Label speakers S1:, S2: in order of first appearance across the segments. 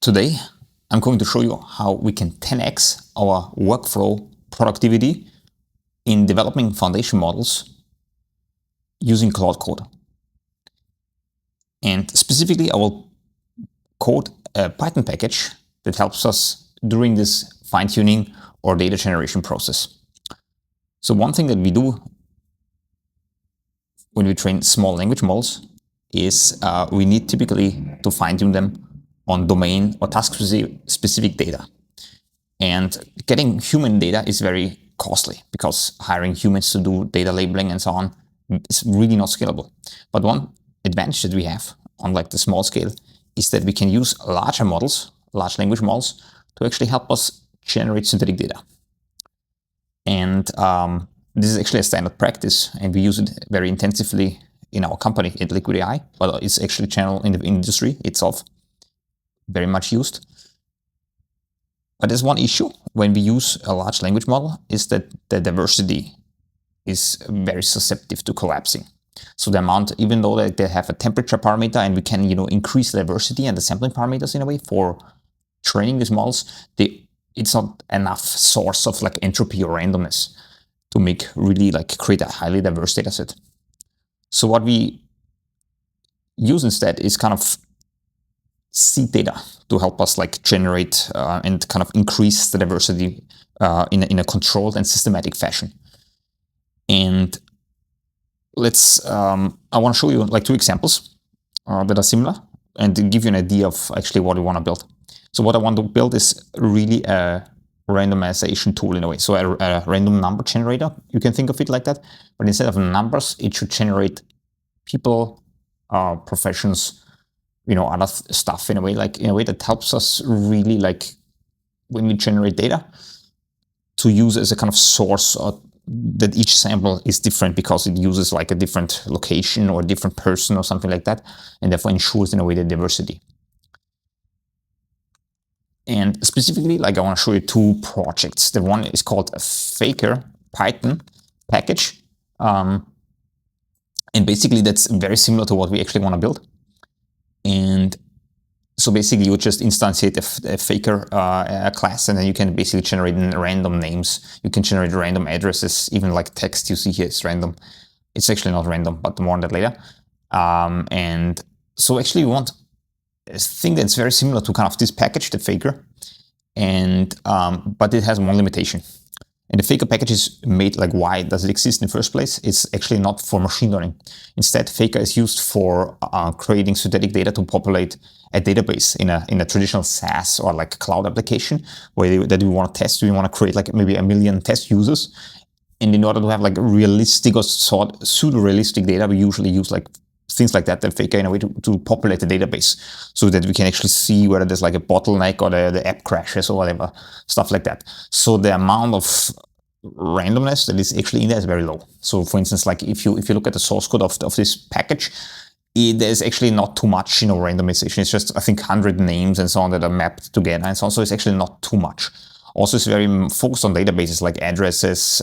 S1: Today, I'm going to show you how we can 10x our workflow productivity in developing foundation models using Claude Code. And specifically, I will code a Python package that helps us during this fine-tuning or data generation process. So one thing that we do when we train small language models is we need typically to fine-tune them on domain or task-specific data. And getting human data is very costly because hiring humans to do data labeling and so on is really not scalable. But one advantage that we have on like the small scale is that we can use larger models, large language models, to actually help us generate synthetic data. And this is actually a standard practice, and we use it very intensively in our company at liquidrandom, but it's actually channel in the industry itself, very much used. But there's one issue when we use a large language model is that the diversity is very susceptible to collapsing. So the amount, even though they have a temperature parameter and we can, increase the diversity and the sampling parameters in a way for training these models, it's not enough source of like entropy or randomness to make really like create a highly diverse data set. So what we use instead is kind of seed data to help us like generate and kind of increase the diversity in a controlled and systematic fashion. And I want to show you like two examples that are similar and to give you an idea of actually what we want to build. So what I want to build is really a randomization tool in a way. So a random number generator, you can think of it like that, but instead of numbers, it should generate people, professions, other stuff in a way that helps us really like when we generate data to use as a kind of source that each sample is different because it uses like a different location or a different person or something like that, and therefore ensures in a way the diversity. And specifically, like I want to show you two projects. The one is called a Faker Python package. And basically that's very similar to what we actually want to build. And so basically you just instantiate a Faker class, and then you can basically generate random names. You can generate random addresses, even like text you see here is random. It's actually not random, but more on that later. And so actually we want a thing that's very similar to kind of this package, the Faker, and but it has one limitation. And the Faker package is made like, why does it exist in the first place? It's actually not for machine learning. Instead, Faker is used for creating synthetic data to populate a database in a traditional SaaS or like cloud application that we want to test. We want to create like maybe 1 million test users. And in order to have like realistic or pseudo-realistic data, we usually use like things like that, the Faker in a way to populate the database so that we can actually see whether there's like a bottleneck or the app crashes or whatever, stuff like that. So the amount of randomness that is actually in there is very low. So for instance, like if you look at the source code of this package, there's actually not too much, randomization. It's just, I think, 100 names and so on that are mapped together and so on. So it's actually not too much. Also, it's very focused on databases like addresses,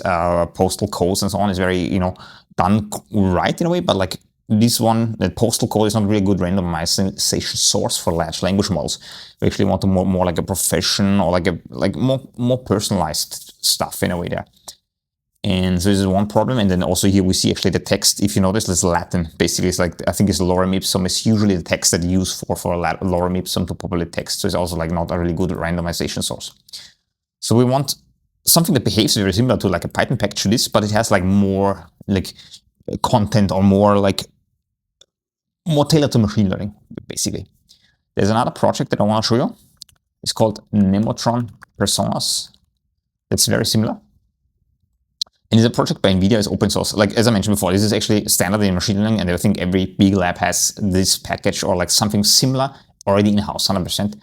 S1: postal codes and so on. It's very, done right in a way, but like this one, the postal code is not really a good randomization source for large language models. We actually want more like a profession or like more personalized stuff in a way there. And so this is one problem. And then also here we see actually the text. If you notice, it's Latin. Basically, it's like, I think it's lorem ipsum. It's usually the text that you use for lorem ipsum to populate text. So it's also like not a really good randomization source. So we want something that behaves very similar to like a Python package to this, but it has like more like content or more tailored to machine learning, basically. There's another project that I want to show you. It's called Nemotron Personas. It's very similar. And it's a project by NVIDIA. It's open source. Like, as I mentioned before, this is actually standard in machine learning, and I think every big lab has this package or like something similar already in-house, 100%.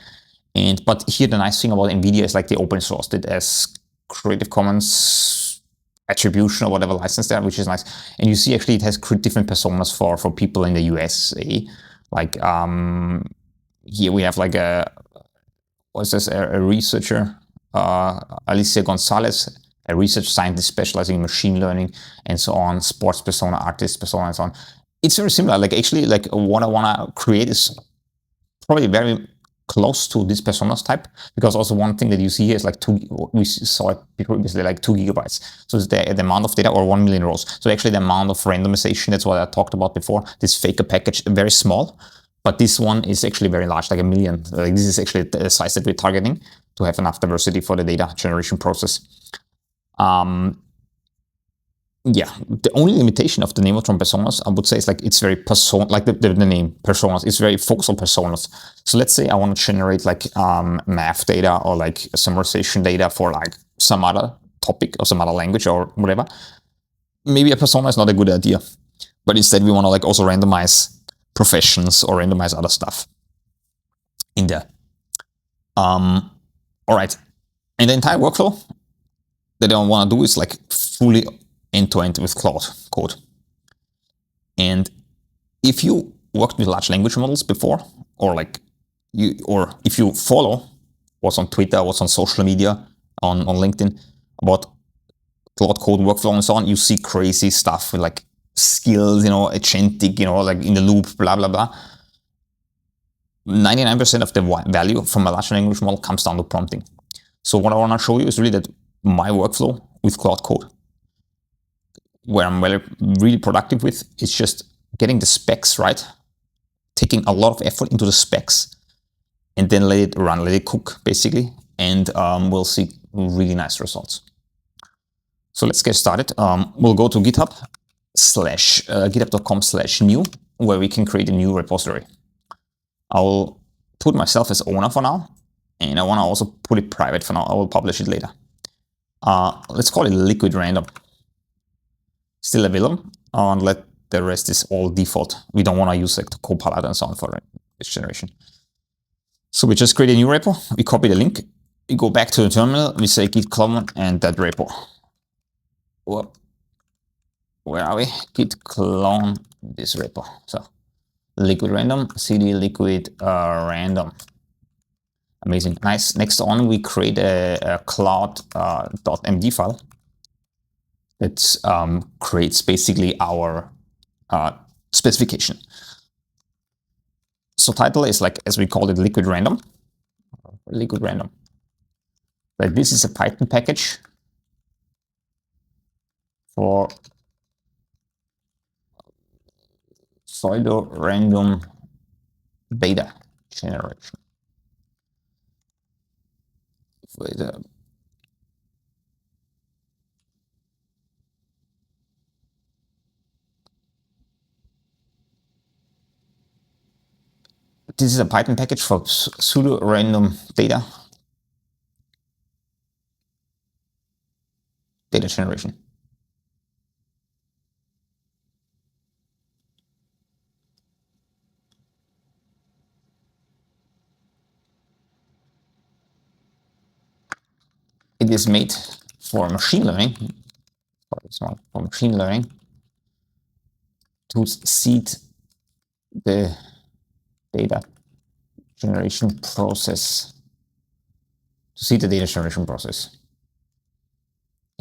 S1: But here the nice thing about NVIDIA is like they open sourced it as Creative Commons attribution or whatever license there, which is nice. And you see actually it has different personas for people in the USA. Like here we have like a researcher, Alicia Gonzalez, a research scientist specializing in machine learning and so on, sports persona, artist persona and so on. It's very similar. Like actually like what I want to create is probably very close to this personas type, because also one thing that you see here is like we saw it previously, like 2 gigabytes. So it's the amount of data, or 1 million rows. So actually the amount of randomization, that's what I talked about before. This faker package, very small, but this one is actually very large, like 1 million. Like this is actually the size that we're targeting to have enough diversity for the data generation process. Yeah, the only limitation of the Nemotron personas, I would say, is like it's very like the name personas is very focused on personas. So let's say I want to generate like math data or like summarization data for like some other topic or some other language or whatever. Maybe a persona is not a good idea, but instead we want to like also randomize professions or randomize other stuff in there. All right, and the entire workflow that I want to do is like fully end-to-end with Claude Code. And if you worked with large language models before, or if you follow what's on Twitter, what's on social media, on LinkedIn about Claude Code workflow and so on, you see crazy stuff with like skills, agentic, like in the loop, blah, blah, blah. 99% of the value from a large language model comes down to prompting. So what I want to show you is really that my workflow with Claude Code, where I'm really productive with, is just getting the specs right, taking a lot of effort into the specs, and then let it run, let it cook, basically, and we'll see really nice results. So let's get started. We'll go to github.com/new, where we can create a new repository. I'll put myself as owner for now, and I want to also put it private for now. I will publish it later. Let's call it liquidrandom. Still available, and let the rest is all default. We don't want to use like the Copilot and so on for this generation. So we just create a new repo, we copy the link, we go back to the terminal, we say git clone and that repo. Where are we? Git clone this repo. So liquidrandom, cd liquidrandom. Amazing, nice. Next on, we create a cloud.md file. It creates basically our specification. So title is like, as we call it, liquidrandom. But this is a Python package for pseudo-random data generation. This is a Python package for pseudo-random data generation. It is made for machine learning, to seed the data generation process.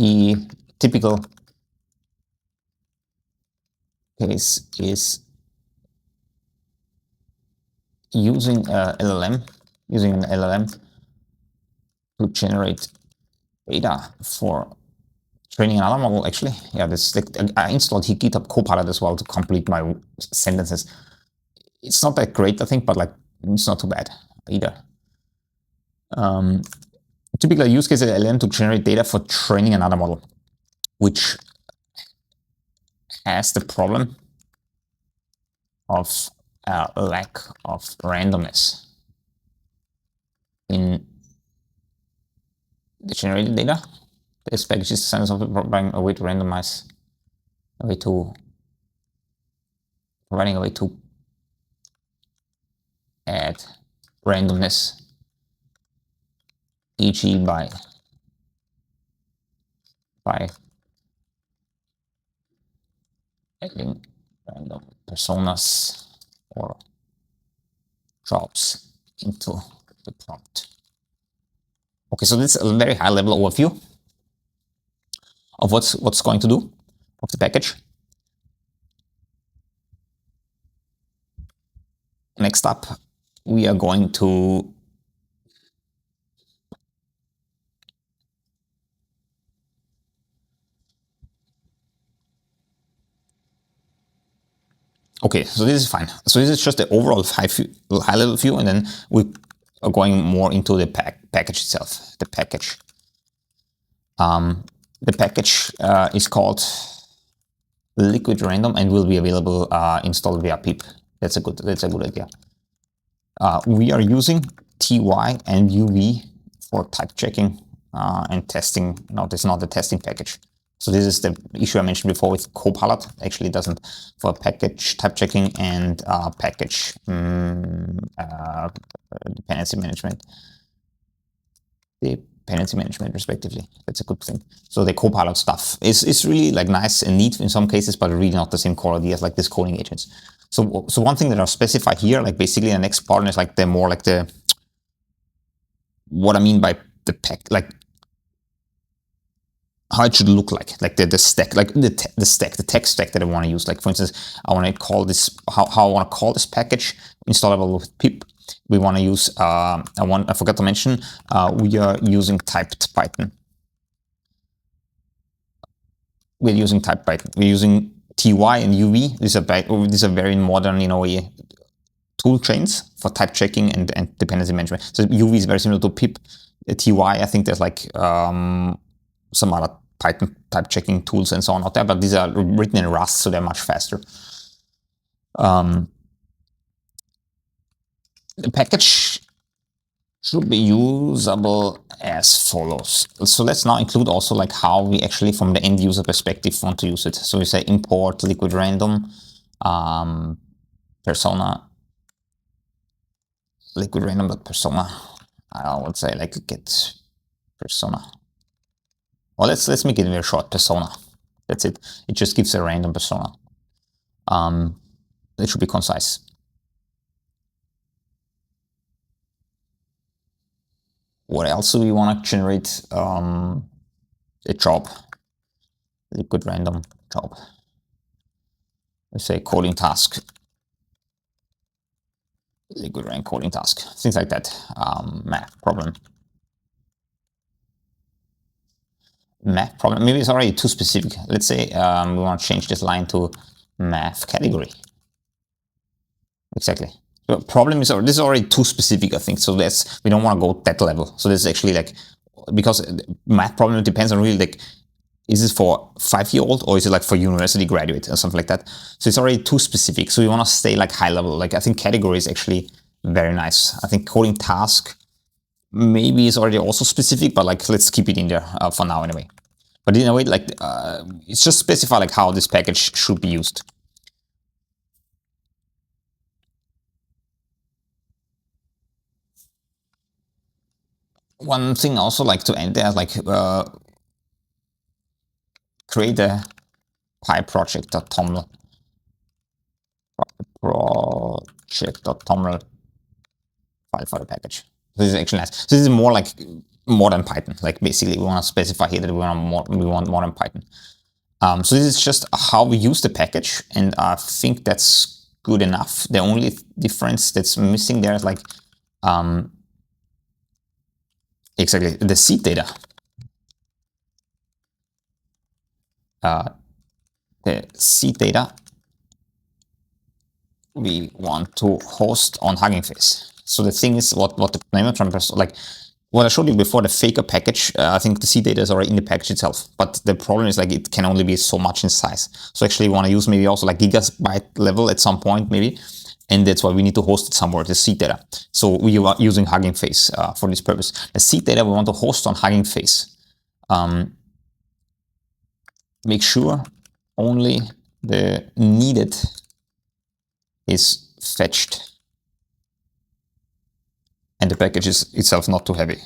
S1: A typical case is using an LLM to generate data for training another model. Actually, yeah, this I installed GitHub Copilot as well to complete my sentences. It's not that great, I think, but like it's not too bad either. Typical use case is LLM to generate data for training another model, which has the problem of a lack of randomness in the generated data. This package is designed of providing a way to randomize, providing a way to add randomness, e.g. by adding random personas or jobs into the prompt. Okay, so this is a very high level overview of what's going to do of the package. Next up, we are going to Okay, so this is fine. So this is just the overall high level view, and then we are going more into the package itself. The package. The package is called liquidrandom and will be available installed via pip. That's a good idea. We are using TY and UV for type checking and testing. No, this is not the testing package. So this is the issue I mentioned before with Copilot. Actually, it doesn't for package type checking and package dependency management, respectively. That's a good thing. So the Copilot stuff is really like nice and neat in some cases, but really not the same quality as like this coding agents. So one thing that I'll specify here, like basically the next part is like what I mean by the pack, like how it should look like the stack, like the text stack that I want to use. Like for instance, I want to call this how I want to call this package installable with pip. We want to use I forgot to mention we are using typed Python. We're using typed Python. We're using TY and UV. These are very modern, tool chains for type checking and dependency management. So UV is very similar to pip. TY, I think there's like some other Python type checking tools and so on out there, but these are written in Rust, so they're much faster. The package should be usable as follows. So let's now include also like how we actually from the end user perspective want to use it. So we say import liquidrandom persona liquidrandom.persona. I would say like get persona. Well, let's make it very short. Persona. That's it. It just gives a random persona. It should be concise. What else do we want to generate? A job. Liquidrandom job. Let's say coding task. Liquidrandom coding task. Things like that. Math problem. Math problem. Maybe it's already too specific. Let's say we want to change this line to math category. Exactly. So problem is this is already too specific, I think. So we don't want to go that level. So this is actually like, because math problem depends on really like, is this for 5-year-old or is it like for university graduate or something like that? So it's already too specific. So we want to stay like high level. Like I think category is actually very nice. I think coding task maybe is already also specific, but like let's keep it in there for now anyway. But in a way, like it's just specify like how this package should be used. One thing also like to end there, like create a pyproject.toml file for the package. So this is actually nice. So this is more like modern Python. Like basically we want to specify here that we want modern Python. So this is just how we use the package, and I think that's good enough. The only difference that's missing there is like exactly the seed data. The seed data we want to host on Hugging Face. So the thing is, what the name of like what I showed you before, the faker package, I think the seed data is already in the package itself. But the problem is like it can only be so much in size. So actually we want to use maybe also like gigabyte level at some point maybe. And that's why we need to host it somewhere, the seed data. So we are using Hugging Face for this purpose. The seed data we want to host on Hugging Face. Make sure only the needed is fetched and the package is itself not too heavy.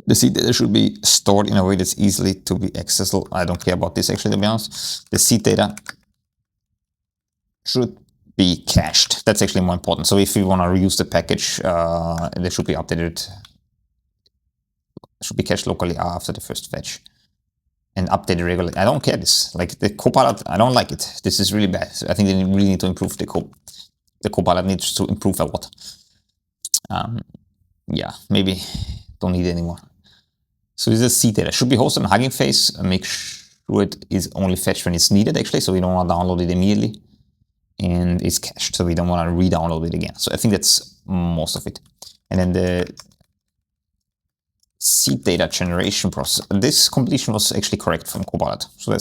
S1: The seed data should be stored in a way that's easily to be accessible. I don't care about this actually, to be honest. The seed data should be cached. That's actually more important. So if you want to reuse the package, they should be updated. It should be cached locally after the first fetch and updated regularly. I don't care this. Like the Copilot, I don't like it. This is really bad. I think they really need to improve the Copilot needs to improve a lot. Yeah, maybe don't need it anymore. So this is seed data. Should be hosted on Hugging Face. Make Druid is only fetched when it's needed actually, so we don't want to download it immediately. And it's cached, so we don't want to re-download it again. So I think that's most of it. And then the seed data generation process. This completion was actually correct from Copilot, so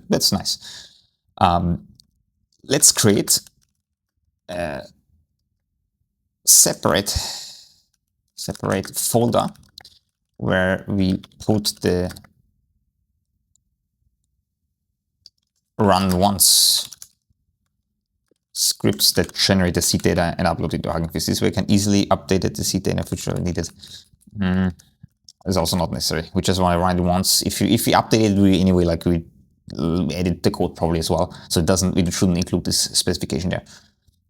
S1: that's nice. Let's create a separate folder where we put the run once scripts that generate the seed data and upload it to Hugging Face. This way we can easily update the seed data if we needed. It's also not necessary. We just want to run it once. If we update it, we anyway, like we edit the code probably as well. So it shouldn't include this specification there.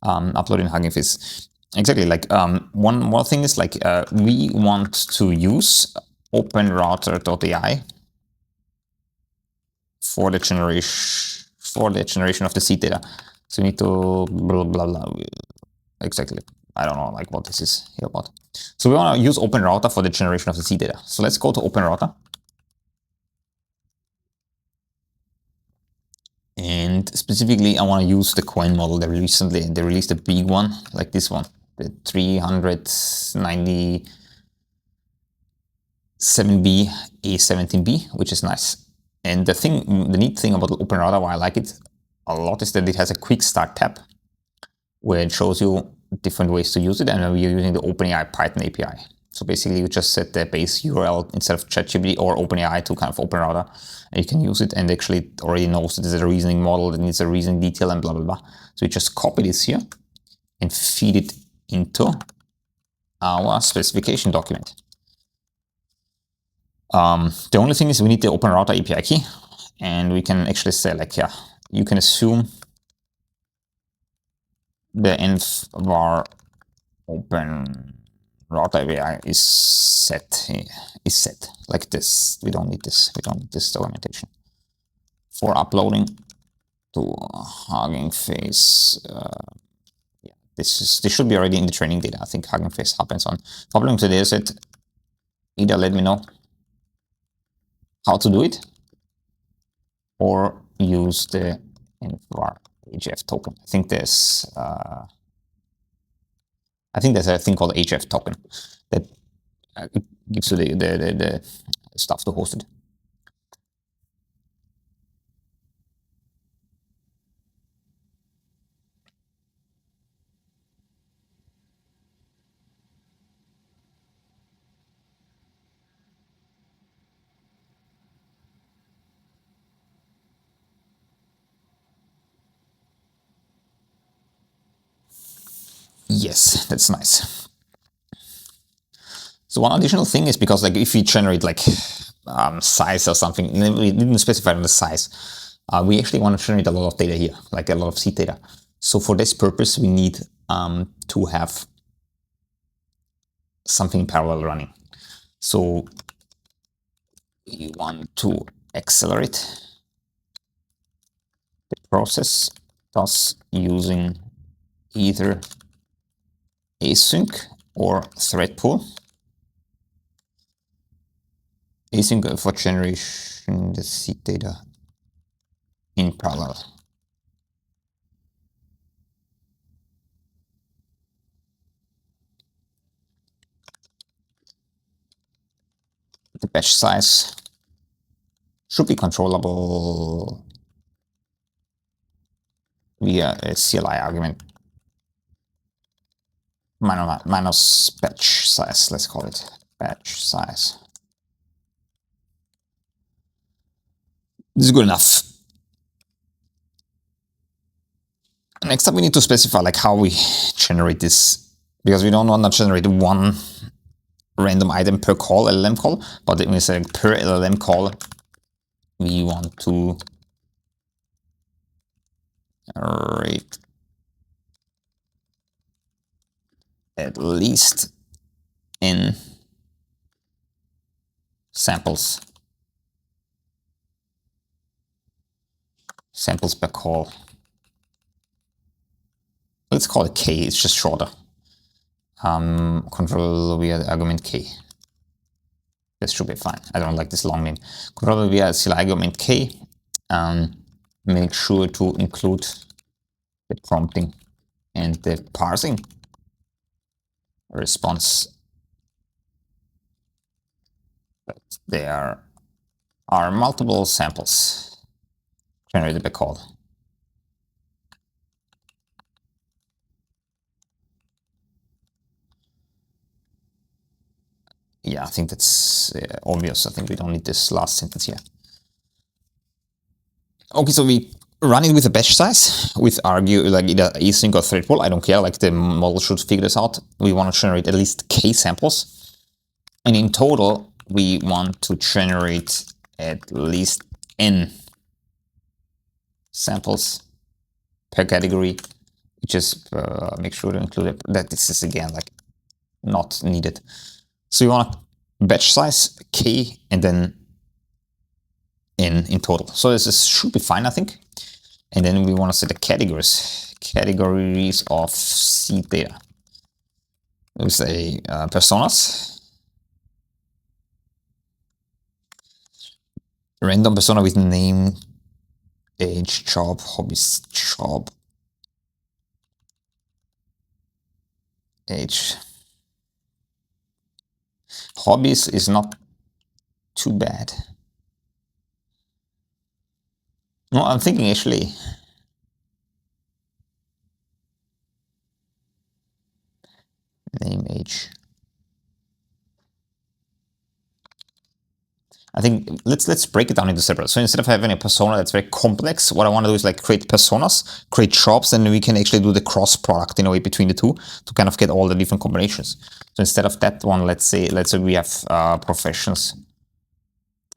S1: Uploading Hugging Face. Exactly. Like one more thing is like we want to use openrouter.ai for the generation of the seed data. So we need to blah blah blah. Exactly. I don't know like what this is here about. So we want to use openrouter for the generation of the seed data. So let's go to openrouter. And specifically, I want to use the coin model they released a big one, like this one, the 397B A17B, which is nice. And the neat thing about openrouter, why I like it a lot, is that it has a quick start tab where it shows you different ways to use it, and we're using the OpenAI Python API. So basically, you just set the base URL instead of ChatGPT or OpenAI to kind of openrouter, and you can use it, and actually it already knows that there's a reasoning model that needs a reasoning detail and blah, blah, blah. So we just copy this here and feed it into our specification document. The only thing is we need the openrouter API key, and we can actually say like, yeah, you can assume the env var open router API is set like this. We don't need this documentation for uploading to Hugging Face. Yeah, this should be already in the training data. I think Hugging Face happens on uploading to the dataset. Either let me know how to do it or use the env var HF token. I think there's a thing called HF token that gives you the stuff to host it. Yes, that's nice. So one additional thing is because like if we generate like size or something, we didn't specify on the size. We actually want to generate a lot of data here, like a lot of seed data. So for this purpose, we need to have something parallel running. So we want to accelerate the process, thus using either async or thread pool. Async for generation the seed data in parallel. The batch size should be controllable via a CLI argument minus batch size, let's call it batch size. This is good enough. Next up, we need to specify like how we generate this, because we don't want to generate one random item per call, LLM call, but when we say per LLM call, we want to rate at least in samples per call. Let's call it K, it's just shorter. Control via the argument K. This should be fine. I don't like this long name. Control via CLI argument K, make sure to include the prompting and the parsing response. But there are multiple samples generated by Claude. Yeah, I think that's obvious. I think we don't need this last sentence here. Okay, so we run it with a batch size with argue like either async or threadful. I don't care, like the model should figure this out. We want to generate at least k samples. And in total, we want to generate at least n samples per category. Just make sure to include it. That this is again like not needed. So you want batch size k and then n in total. So this should be fine, I think. And then we want to set the categories of seed data. We say personas, random persona with name, age, job, hobbies, job, age. Hobbies is not too bad. No, I'm thinking actually name, age. I think let's break it down into separate. So instead of having a persona that's very complex, what I want to do is like create personas, create jobs, and we can actually do the cross product in a way between the two to kind of get all the different combinations. So instead of that one, let's say we have professions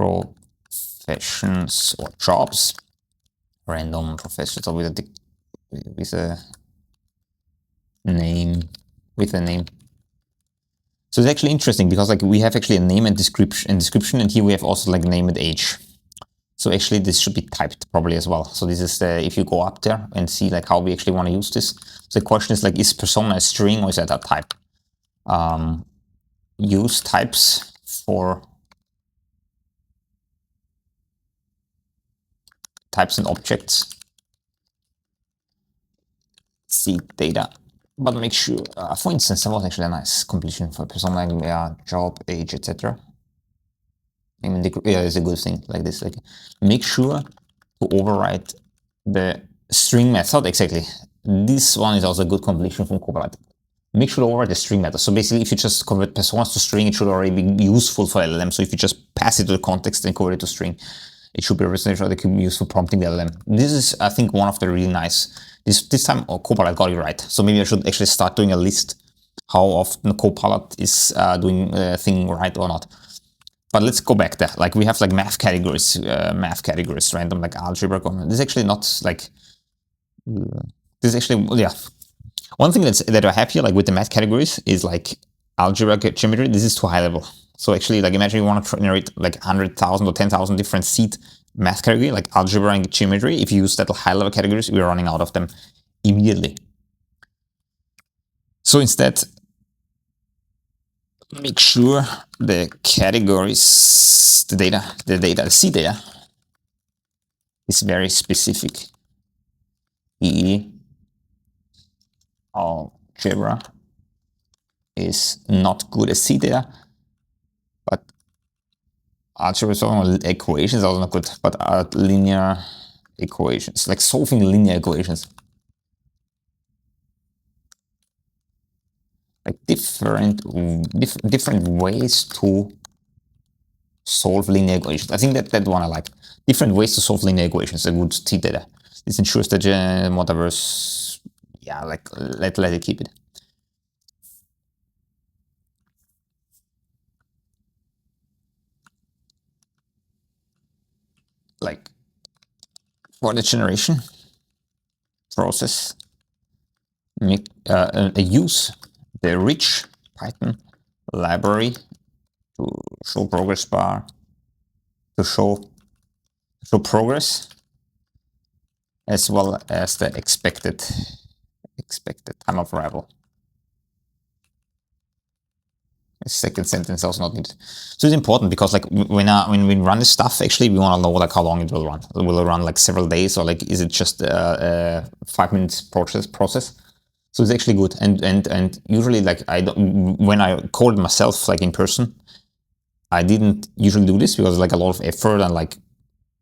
S1: or jobs, random professions, or with a name, So it's actually interesting because like we have actually a name and description, and here we have also like name and age. So actually this should be typed properly as well. So this is if you go up there and see like how we actually want to use this. So the question is like, is persona a string or is that a type? Use types for types and objects. See data. But make sure, for instance, that was actually a nice completion for persona, like job, age, etc. I mean, yeah, it's a good thing like this. Like, make sure to override the string method. Exactly. This one is also a good completion from Copilot. Make sure to override the string method. So basically, if you just convert personas to string, it should already be useful for LLM. So if you just pass it to the context and convert it to string, it should be representative. It can be used for prompting the LLM. This is, I think, one of the really nice. This time Copilot got it right. So maybe I should actually start doing a list how often Copilot is doing a thing right or not. But let's go back there. Like we have like math categories, random like algebra. This is actually not like. This is actually, yeah. One thing that I have here, like with the math categories, is like algebra, geometry. This is too high level. So actually, like imagine you want to generate like 100,000 or 10,000 different seed math category, like algebra and geometry. If you use that high level categories, we're running out of them immediately. So instead, make sure the categories, the seed data is very specific. Algebra is not good as seed data, but algebra equations are also not good, but linear equations, like solving linear equations. Like different ways to solve linear equations. I think that one I like. Different ways to solve linear equations, a good seed data. This ensures that more diverse, yeah, like let it keep it. Like for the generation process, make use the rich Python library to show progress bar, to show progress, as well as the expected time of arrival. A second sentence also not needed. So it's important because like when we run this stuff, actually we want to know like how long it will run. Will it run like several days, or like is it just a 5 minutes process? So it's actually good. And usually like when I code myself like in person, I didn't usually do this because like a lot of effort and like,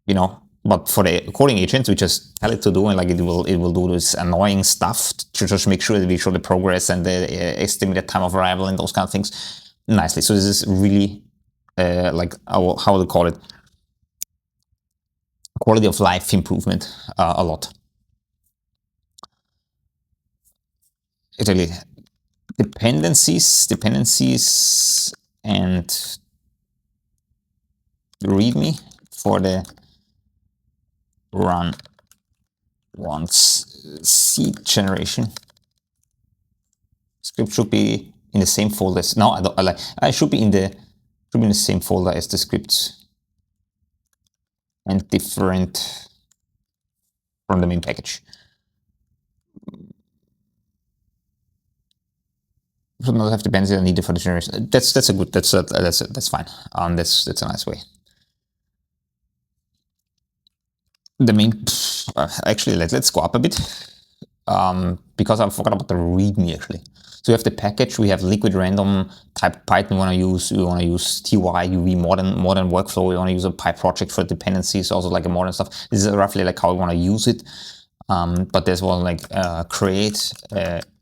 S1: you know, but for the coding agents, we just tell it to do, and like it will do this annoying stuff to just make sure that we show the progress and the estimated time of arrival and those kind of things nicely. So this is really like how to call it, quality of life improvement a lot. It really dependencies and README for the run once seed generation script should be in the same folder as, no, I should be in the same folder as the scripts and different from the main package. Should not have dependencies needed for the generation. That's a good. That's fine. That's a nice way. The main actually let's go up a bit because I forgot about the README actually. So we have the package. We have liquidrandom type Python. We want to use TY UV modern workflow. We want to use a PyProject for dependencies, also like a modern stuff. This is roughly like how we want to use it. But there's one like create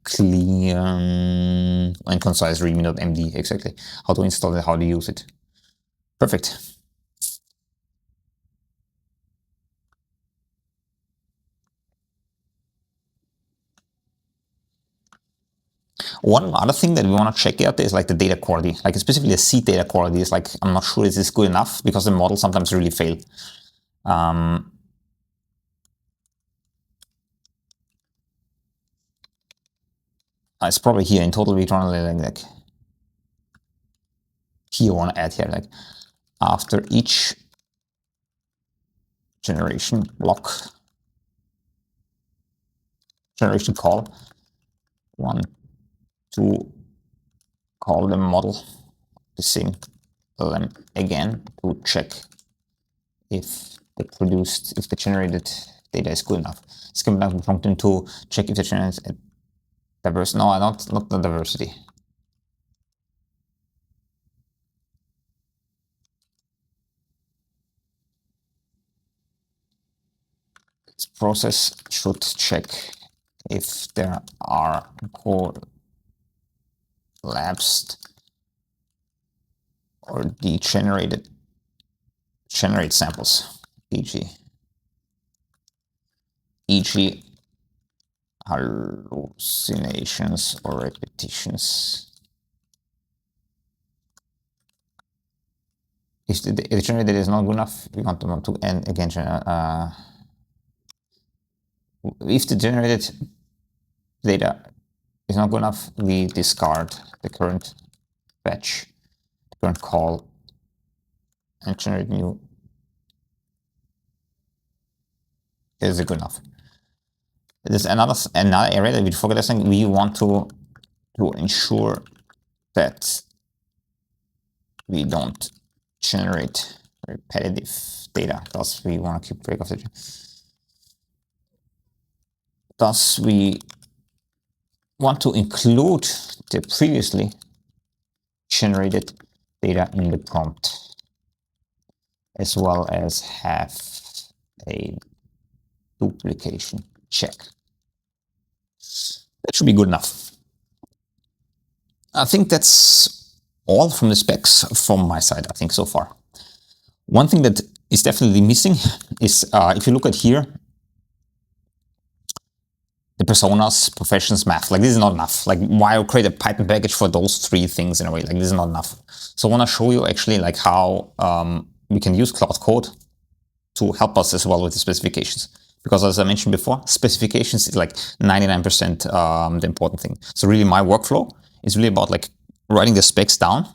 S1: clear and concise readme.md, exactly how to install it, how to use it. Perfect. One other thing that we want to check out is like the data quality, like specifically the seed data quality is like, I'm not sure this is good enough because the models sometimes really fail. It's probably here in total return like here I want to add here like after each generation block generation call, one to call the model the same LLM again to check if the generated data is good enough. It's coming back from function to check if the generated diverse. No, not the diversity. This process should check if there are collapsed or degenerated generate samples, e.g. hallucinations or repetitions. If the generated data is not good enough, we want to and again if the generated data is not good enough, we discard the current batch, the current call, and generate new. Is it good enough? There's another area that we forget. I think we want to ensure that we don't generate repetitive data. Thus, we want to keep track of the. Thus, we want to include the previously generated data in the prompt, as well as have a duplication check. That should be good enough. I think that's all from the specs from my side, I think, so far. One thing that is definitely missing is, if you look at here, the personas, professions, math, like this is not enough. Like why I create a Python package for those three things in a way, like this is not enough. So I want to show you actually like how we can use Claude Code to help us as well with the specifications. Because as I mentioned before, specifications is like 99% the important thing. So really my workflow is really about like writing the specs down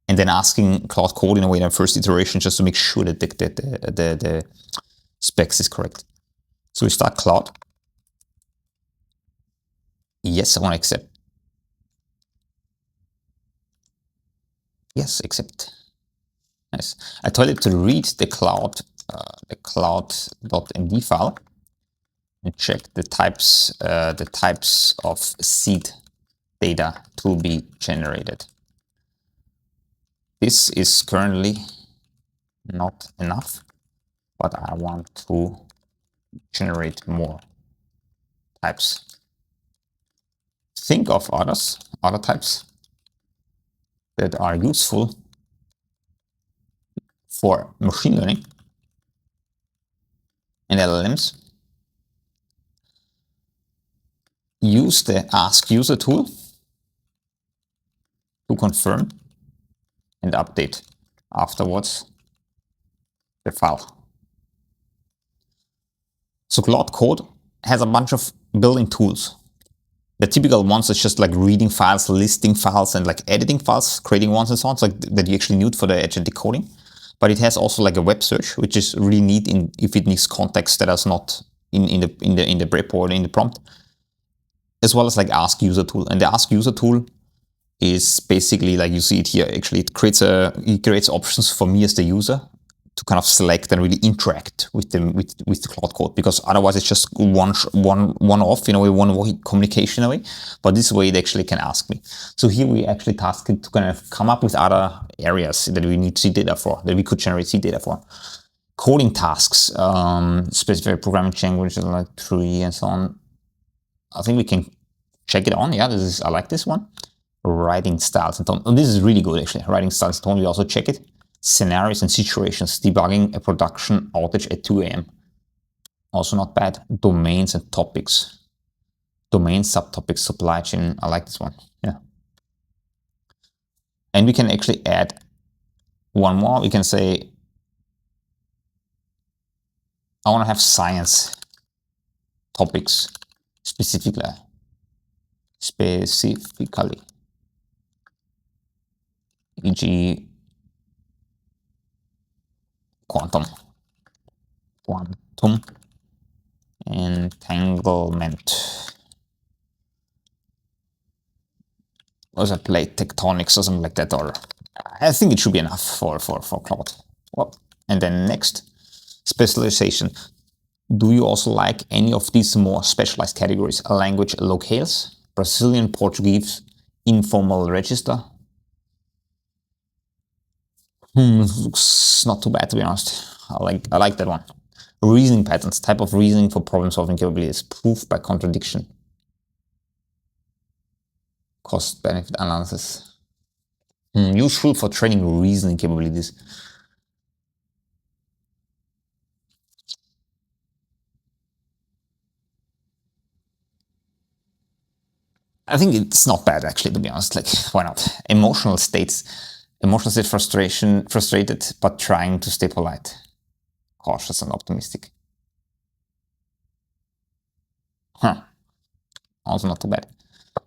S1: and then asking Claude Code in a way in the first iteration just to make sure that the specs is correct. So we start Claude. Yes, I want to accept. Yes, accept. Nice. I told it to read the cloud.md file and check the types of seed data to be generated. This is currently not enough, but I want to generate more types. Think of other types that are useful for machine learning and LLMs. Use the ask user tool to confirm and update afterwards the file. So Claude Code has a bunch of building tools. The typical ones is just like reading files, listing files, and like editing files, creating ones and so on. It's like that you actually need for the agent decoding. But it has also like a web search, which is really neat if it needs context that is not in the prep or in the prompt, as well as like ask user tool. And the ask user tool is basically like you see it here. Actually, it creates options for me as the user to kind of select and really interact with the Claude Code, because otherwise it's just one off, one communication away. But this way it actually can ask me. So here we actually task it to kind of come up with other areas that we need seed data for, that we could generate seed data for. Coding tasks, specific programming languages like 3 and so on. I think we can check it on. Yeah, I like this one. Writing styles and tone. Oh, this is really good actually. Writing styles and tone, we also check it. Scenarios and situations, debugging a production outage at 2 a.m. Also not bad. Domains and topics. Domain, subtopics, supply chain. I like this one. Yeah. And we can actually add one more. We can say, I want to have science topics specifically. E.g. quantum entanglement. Was it plate tectonics or something like that? Or I think it should be enough for Claude. Well, and then next, specialization. Do you also like any of these more specialized categories? Language locales, Brazilian Portuguese, informal register. Looks not too bad, to be honest. I like that one. Reasoning patterns, type of reasoning for problem solving capabilities, proof by contradiction. Cost benefit analysis. Useful for training reasoning capabilities. I think it's not bad actually, to be honest. Like, why not? Emotional state frustrated, but trying to stay polite. Cautious and optimistic. Also not too bad.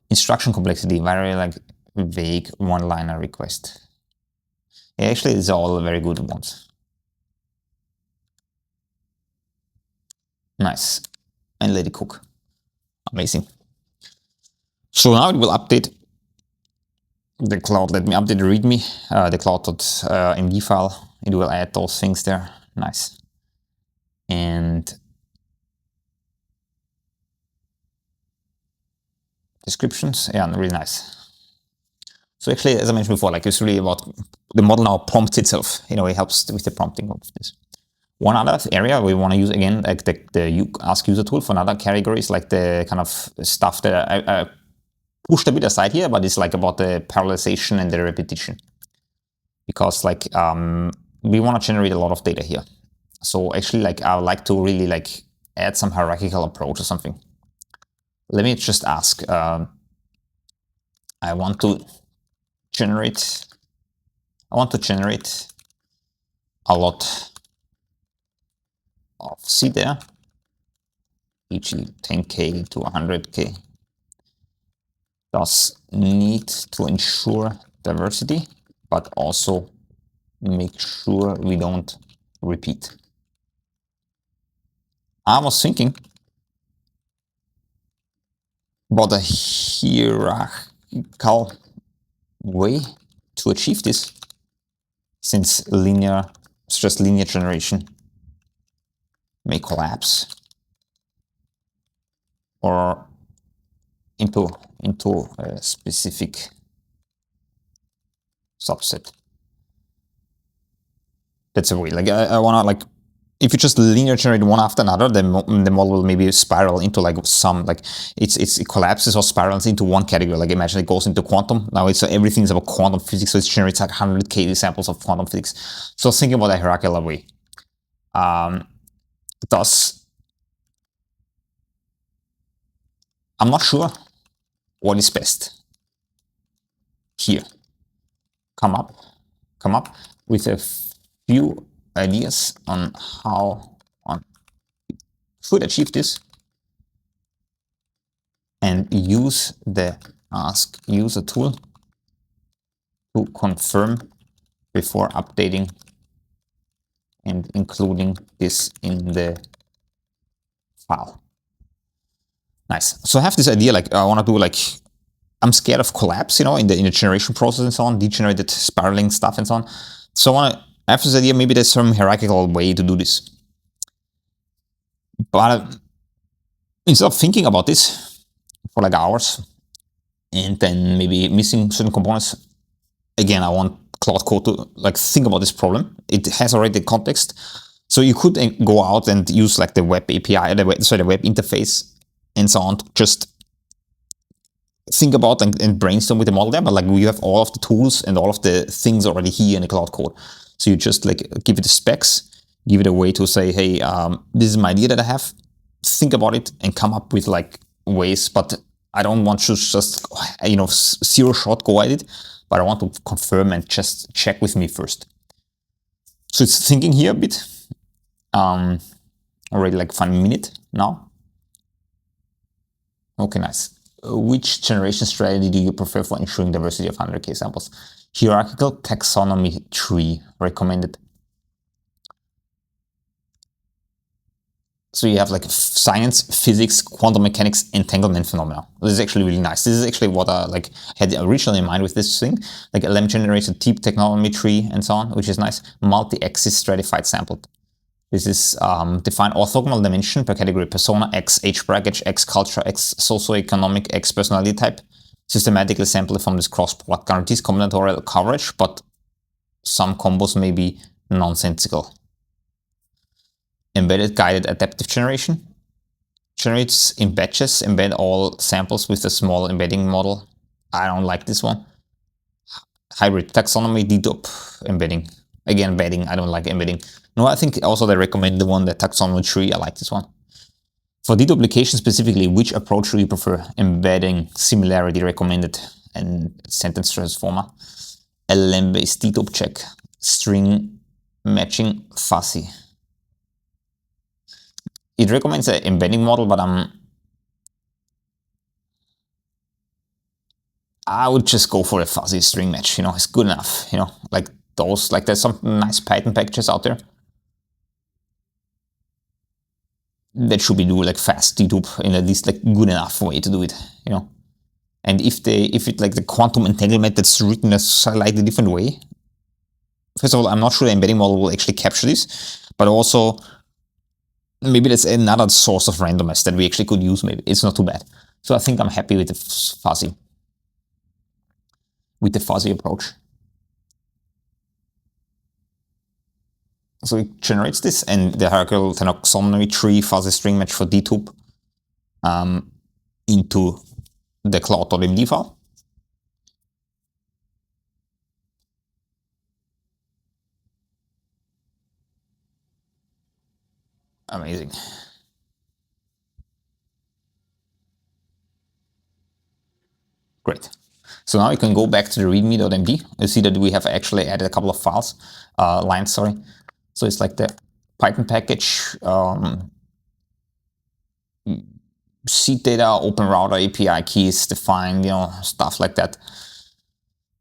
S1: Instruction complexity, very like vague one-liner request. Yeah, actually, these are all very good ones. Nice. And let it cook. Amazing. So now it will update the Claude. Let me update the README, the cloud.md file. It will add those things there. Nice. And descriptions, yeah, really nice. So actually, as I mentioned before, like it's really about the model now prompts itself. It helps with the prompting of this. One other area we want to use again, like the ask user tool for another category is like the kind of stuff that I pushed a bit aside here, but it's like about the parallelization and the repetition. Because like we want to generate a lot of data here. So actually, like I would like to really like add some hierarchical approach or something. Let me just ask. I want to generate a lot of seed there, e.g. 10K to 100K. Does need to ensure diversity, but also make sure we don't repeat. I was thinking about a hierarchical way to achieve this, since just linear generation may collapse or into a specific subset. That's a way. Like I wanna, like, if you just linear generate one after another, then the model will maybe spiral into like some, like it collapses or spirals into one category. Like imagine it goes into quantum. Now everything's about quantum physics, so it generates like 100k samples of quantum physics. So thinking about a hierarchical way. I'm not sure what is best here. Come up with a few ideas on how one should achieve this, and use the ask user tool to confirm before updating and including this in the file. Nice. So I have this idea, like I want to do, like, I'm scared of collapse, you know, in the generation process and so on, degenerated spiraling stuff and so on. So I have this idea, maybe there's some hierarchical way to do this. But instead of thinking about this for like hours and then maybe missing certain components, again, I want Claude Code to like think about this problem. It has already the context. So you could go out and use like the web API, the web interface and so on, to just think about and brainstorm with the model there. But like you have all of the tools and all of the things already here in the Claude Code. So you just like give it the specs, give it a way to say, hey, this is my idea that I have. Think about it and come up with like ways, but I don't want to just, you know, zero shot go at it, but I want to confirm and just check with me first. So it's thinking here a bit, already like 1 minute now. Okay, nice. Which generation strategy do you prefer for ensuring diversity of 100k samples? Hierarchical taxonomy tree recommended. So you have like science, physics, quantum mechanics, entanglement phenomena. This is actually really nice. This is actually what I like had originally in mind with this thing, like LLM generated deep taxonomy tree and so on, which is nice. Multi-axis stratified sampled. This is define orthogonal dimension per category: persona, X, age bracket, X culture, X socioeconomic, X personality type. Systematically sampled from this cross-product. Guarantees combinatorial coverage, but some combos may be nonsensical. Embedded guided adaptive generation. Generates in batches, embed all samples with a small embedding model. I don't like this one. Hybrid taxonomy, dedupe, embedding. Again, embedding, I don't like embedding. No, I think also they recommend the one, the taxonomy tree. I like this one. For deduplication specifically, which approach do you prefer? Embedding, similarity recommended, and sentence transformer. LLM-based dedupe check, string matching, fuzzy. It recommends an embedding model, but I would just go for a fuzzy string match. You know, it's good enough. You know, like those, like there's some nice Python packages out there that should be do like fast dedupe in at least like good enough way to do it. You know, and if it like the quantum entanglement that's written a slightly different way. First of all, I'm not sure the embedding model will actually capture this, but also maybe that's another source of randomness that we actually could use. Maybe it's not too bad. So I think I'm happy with the fuzzy approach. So it generates this, and the hierarchical taxonomy tree fuzzy string match for dedupe into the Claude.md file. Amazing. Great. So now you can go back to the readme.md. You see that we have actually added a couple of files, lines, sorry. So it's like the Python package, seed data, open router, API keys, define, you know, stuff like that.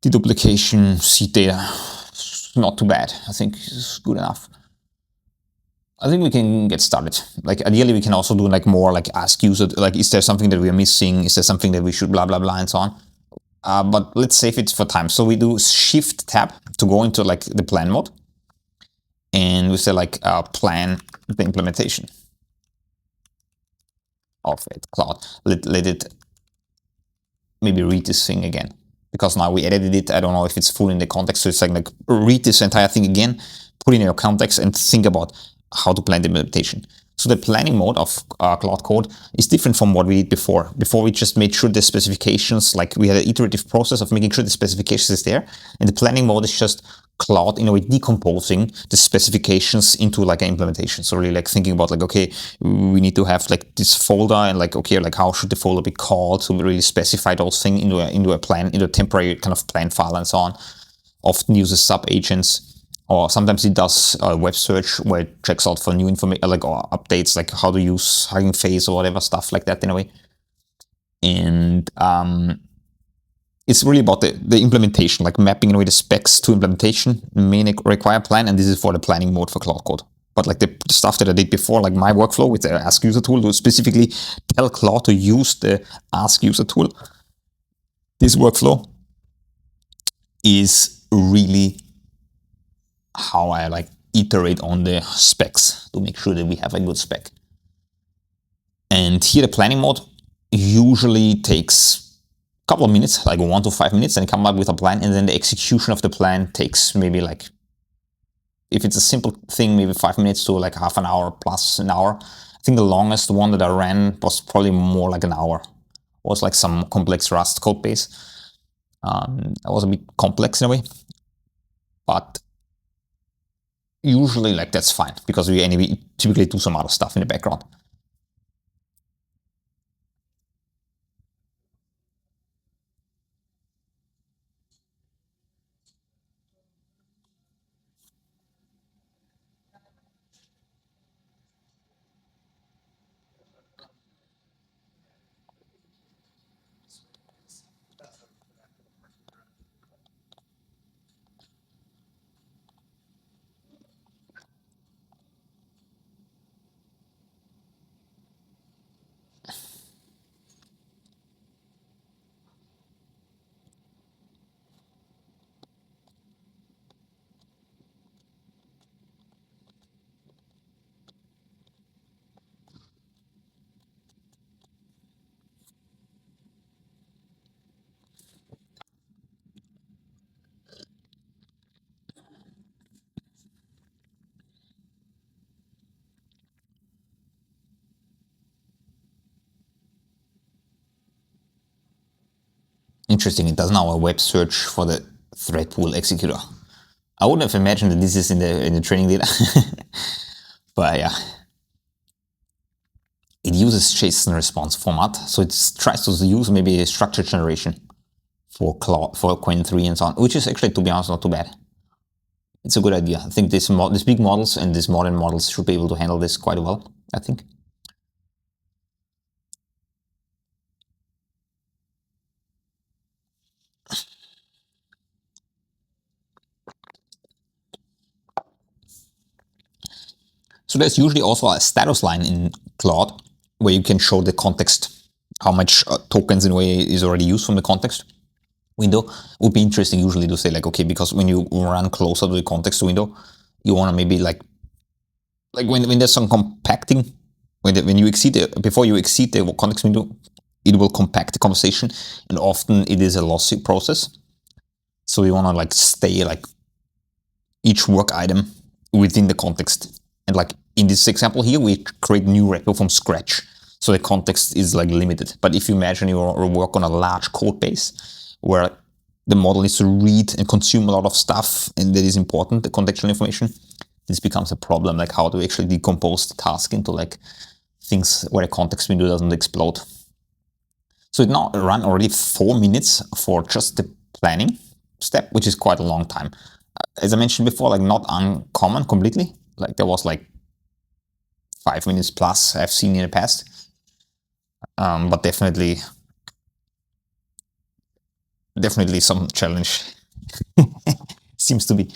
S1: Deduplication, seed data, not too bad. I think it's good enough. I think we can get started. Like ideally we can also do like more like ask user, like is there something that we are missing? Is there something that we should blah, blah, blah and so on. but let's save it for time. So we do Shift Tab to go into like the plan mode, and we say like plan the implementation of it. Claude, let it maybe read this thing again, because now we edited it. I don't know if it's full in the context, so it's like read this entire thing again, put in your context, and think about how to plan the implementation. So the planning mode of Claude Code is different from what we did before. Before we just made sure the specifications, like we had an iterative process of making sure the specifications is there. And the planning mode is just Claude, in a way, decomposing the specifications into like an implementation. So really like thinking about like, okay, we need to have like this folder, and like, okay, like how should the folder be called? So we really specify those things into a plan, into a temporary kind of plan file and so on. Often uses sub agents. Or sometimes it does a web search where it checks out for new information, like or updates, like how to use Hugging Face or whatever stuff like that in a way. And it's really about the implementation, like mapping in a way the specs to implementation, main require plan, and this is for the planning mode for Claude Code. But like the stuff that I did before, like my workflow with the Ask User tool, to specifically tell Claude to use the Ask User tool, this workflow is really how I like iterate on the specs to make sure that we have a good spec. And here the planning mode usually takes a couple of minutes, like 1 to 5 minutes, and come up with a plan. And then the execution of the plan takes maybe like, if it's a simple thing, maybe 5 minutes to like half an hour plus an hour. I think the longest one that I ran was probably more like an hour. It was like some complex Rust code base. It was a bit complex in a way, but usually like that's fine, because we anyway typically do some other stuff in the background. Interesting, it does now a web search for the thread pool executor. I wouldn't have imagined that this is in the training data, but yeah. It uses JSON response format, so it tries to use maybe a structure generation for Qwen 3 and so on, which is actually, to be honest, not too bad. It's a good idea. I think these big models and these modern models should be able to handle this quite well, I think. So there's usually also a status line in Claude where you can show the context, how much tokens in a way is already used from the context window. Would be interesting usually to say like, okay, because when you run closer to the context window, you want to maybe like when there's some compacting, when you exceed before you exceed the context window, it will compact the conversation, and often it is a lossy process. So you want to like stay like each work item within the context. And like in this example here, we create new repo from scratch. So the context is like limited. But if you imagine you work on a large code base where the model needs to read and consume a lot of stuff, and that is important, the contextual information, this becomes a problem, like how to actually decompose the task into like things where the context window doesn't explode. So it now ran already 4 minutes for just the planning step, which is quite a long time. As I mentioned before, like not uncommon completely. Like there was like 5 minutes plus I've seen in the past. But definitely some challenge seems to be.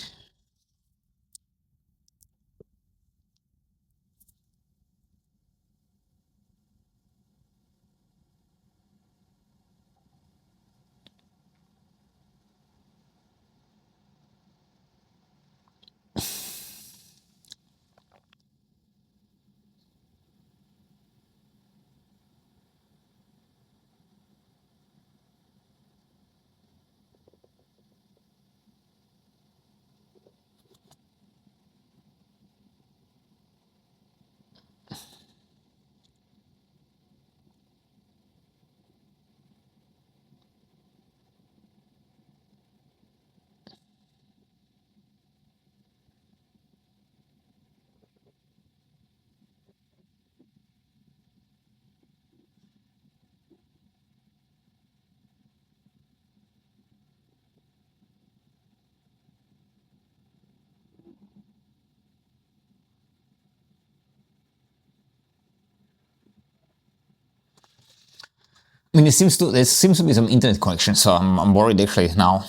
S1: I mean, there seems to be some internet connection, so I'm worried actually now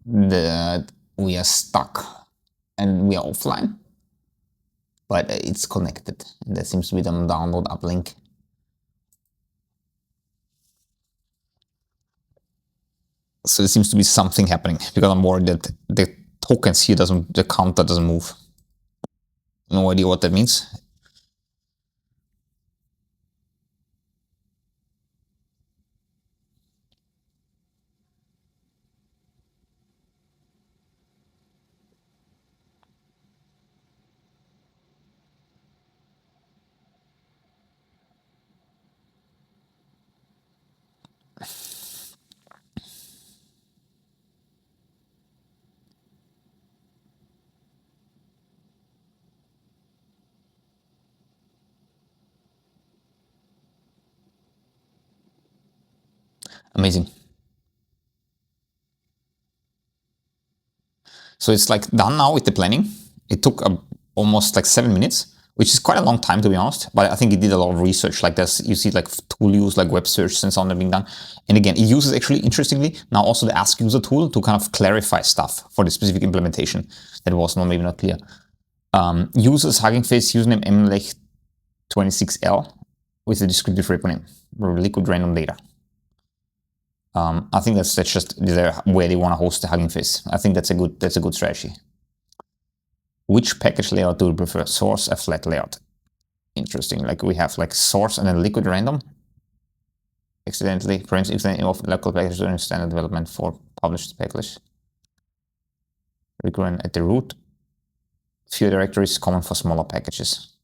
S1: that we are stuck and we are offline. But it's connected. There seems to be some download uplink. So there seems to be something happening because I'm worried that the tokens here the counter doesn't move. No idea what that means. Amazing. So it's like done now with the planning. It took almost like 7 minutes, which is quite a long time to be honest. But I think it did a lot of research. Like this, you see like tool use, like web search and so on being done. And again, it uses actually, interestingly, now also the ask user tool to kind of clarify stuff for the specific implementation that was maybe not clear. Uses Hugging Face username mlech26l with the descriptive repo name, liquidrandom data. I think that's just where they want to host the Hugging Face. I think that's a good strategy. Which package layout do you prefer? Source, a flat layout. Interesting. Like we have like source and then liquidrandom. Accidentally, for instance, if any of local packages during standard development for published package. Recurrent at the root. Few directories common for smaller packages.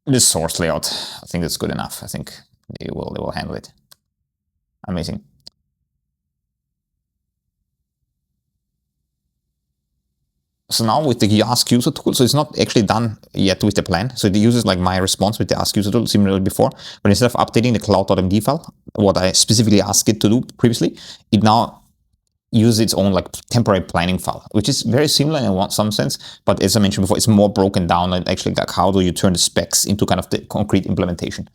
S1: This source layout, I think that's good enough. I think they will handle it. Amazing. So now with the ask user tool, so it's not actually done yet with the plan. So it uses like my response with the ask user tool similarly before, but instead of updating the Claude.md file, what I specifically asked it to do previously, it now uses its own like temporary planning file, which is very similar in some sense, but as I mentioned before, it's more broken down and actually like how do you turn the specs into kind of the concrete implementation.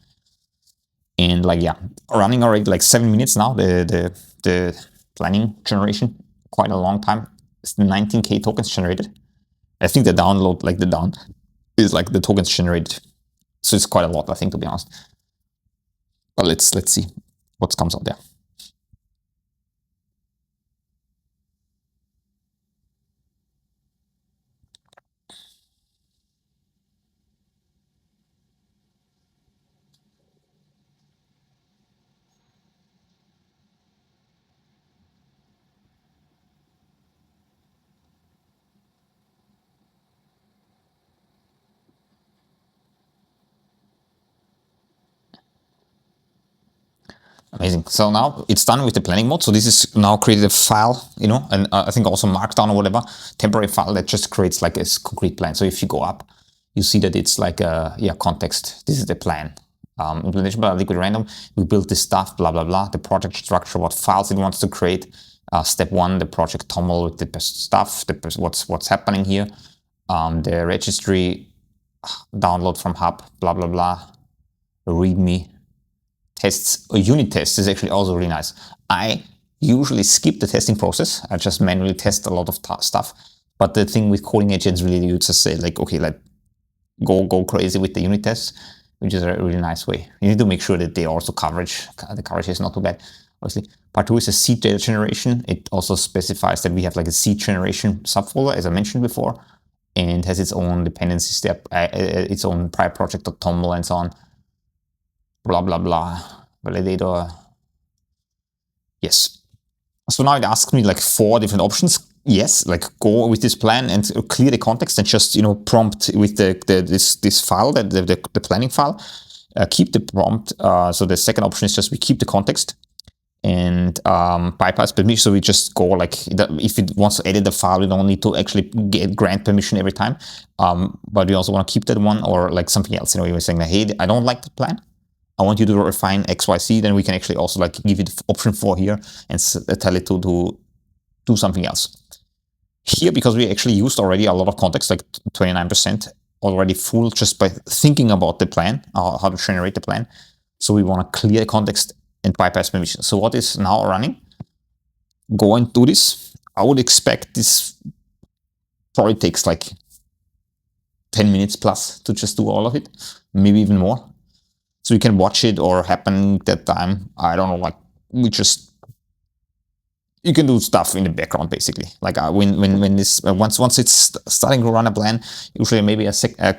S1: And like, yeah, running already like 7 minutes now, the planning generation, quite a long time. It's 19K tokens generated. I think the download, like the down, is like the tokens generated. So it's quite a lot, I think, to be honest. But let's see what comes out there. Amazing. So now it's done with the planning mode. So this is now created a file, you know, and I think also Markdown or whatever, temporary file that just creates like a concrete plan. So if you go up, you see that it's like a, context. This is the plan. Implementation by liquidrandom. We built this stuff, blah, blah, blah. The project structure, what files it wants to create. Step 1, the project toml with the stuff, what's happening here. The registry, download from hub, blah, blah, blah. README. Tests, or unit tests is actually also really nice. I usually skip the testing process. I just manually test a lot of stuff. But the thing with coding agents really, you just say like, okay, like go crazy with the unit tests, which is a really nice way. You need to make sure that the coverage is not too bad. Obviously, part 2 is a seed data generation. It also specifies that we have like a seed generation subfolder, as I mentioned before, and has its own dependency step, its own prior project.toml and so on. Blah, blah, blah, validator. Yes. So now it asks me like 4 different options. Yes, like go with this plan and clear the context and just, you know, prompt with this file, the planning file. Keep the prompt. So the second option is just we keep the context and bypass permission. So we just go like, if it wants to edit the file, we don't need to actually grant permission every time. But we also want to keep that one or like something else. You know, you're saying that, hey, I don't like the plan. I want you to refine XYZ, then we can actually also like give it option 4 here and tell it to do something else. Here, because we actually used already a lot of context, like 29% already full just by thinking about the plan, how to generate the plan. So we want to clear context and bypass permission. So what is now running? Go and do this. I would expect this probably takes like 10 minutes plus to just do all of it, maybe even more. So you can watch it or happen that time. I don't know, like you can do stuff in the background basically. Like when this once it's starting to run a plan, usually maybe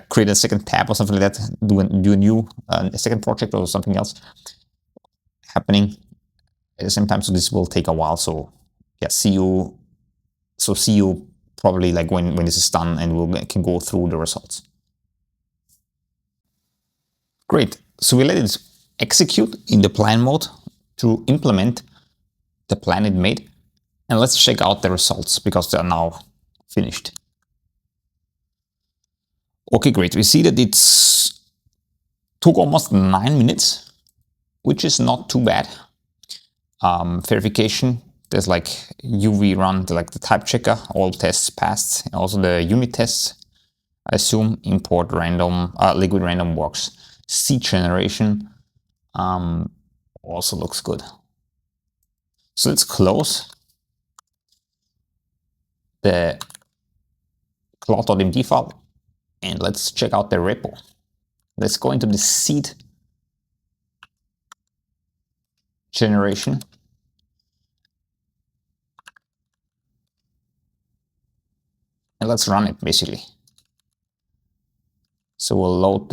S1: create a second tab or something like that. Do a new a second project or something else happening at the same time. So this will take a while. So yeah, see you probably like when this is done, and we can go through the results. Great. So we let it execute in the plan mode to implement the plan it made. And let's check out the results because they are now finished. Okay, great. We see that it's took almost 9 minutes, which is not too bad. Verification, there's like UV run, like the type checker, all tests passed. And also the unit tests, I assume. Import random, liquid random works. Seed generation also looks good. So let's close the Claude.md file and let's check out the repo. Let's go into the seed generation. And let's run it basically. So we'll load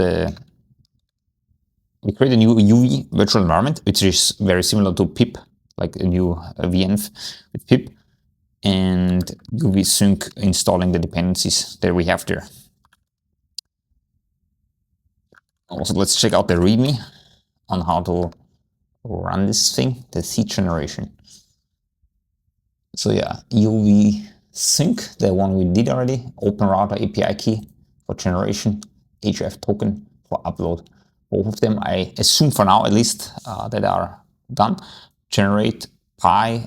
S1: we create a new UV virtual environment, which is very similar to pip, like a new VNF with pip, and UV sync installing the dependencies that we have there. Also, let's check out the README on how to run this thing, the seed generation. So yeah, UV sync, the one we did already, open router API key for generation, href token for upload. Both of them, I assume for now at least, that are done. Generate pi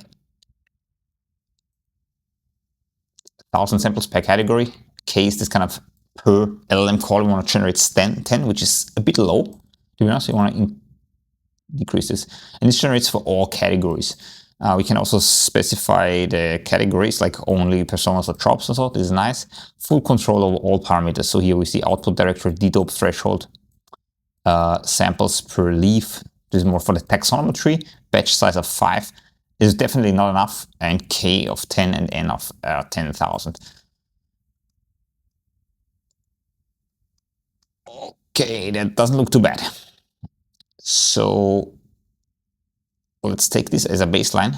S1: 1,000 samples per category. K is this kind of per LLM call. We want to generate 10, which is a bit low, to be honest. We want to decrease this. And this generates for all categories. We can also specify the categories, like only personas or jobs or so. This is nice. Full control over all parameters. So here we see output directory, dedope threshold, samples per leaf. This is more for the taxonomy tree. Batch size of 5 is definitely not enough. And K of 10 and N of 10,000. Okay, that doesn't look too bad. So let's take this as a baseline,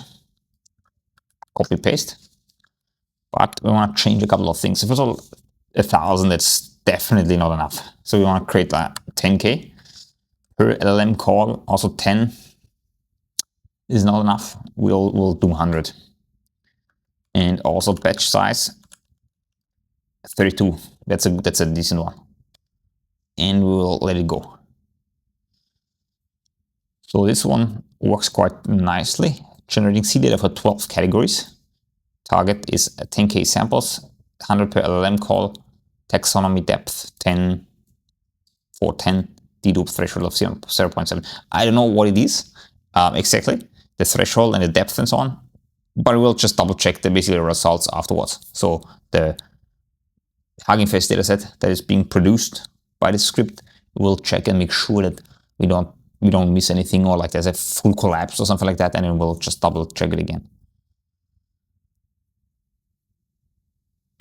S1: copy paste, but we want to change a couple of things. First of all, 1,000, that's definitely not enough. So we want to create a 10K per LLM call. Also 10 is not enough. We'll do 100. And also batch size 32. That's a decent one. And we'll let it go. So this one works quite nicely, generating seed data for 12 categories. Target is 10K samples, 100 per LLM call, taxonomy depth 10 for 10, dedupe threshold of 0.7. I don't know what it is exactly, the threshold and the depth and so on, but we'll just double check the basically results afterwards. So the Hugging Face dataset that is being produced by the script, we'll check and make sure that we don't miss anything, or like there's a full collapse or something like that, and then we'll just double check it again.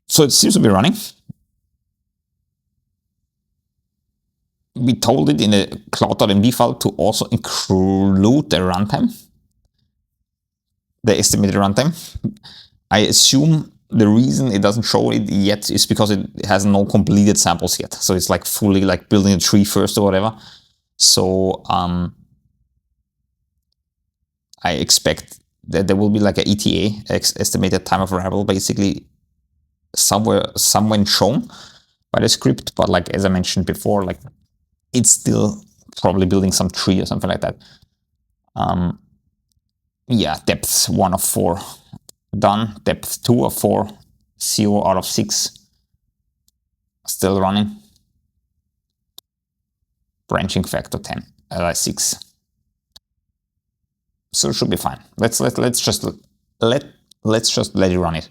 S1: So it seems to be running. We told it in the Claude.md file to also include the runtime, the estimated runtime. I assume the reason it doesn't show it yet is because it has no completed samples yet. So it's like fully like building a tree first or whatever. So I expect that there will be like a ETA, estimated time of arrival, basically somewhere shown by the script. But like as I mentioned before, like it's still probably building some tree or something like that. Yeah, depth 1 of 4 done. Depth 2 of 4, 0 out of 6 still running. Branching factor 10, 6. So it should be fine. Let's just let it run it.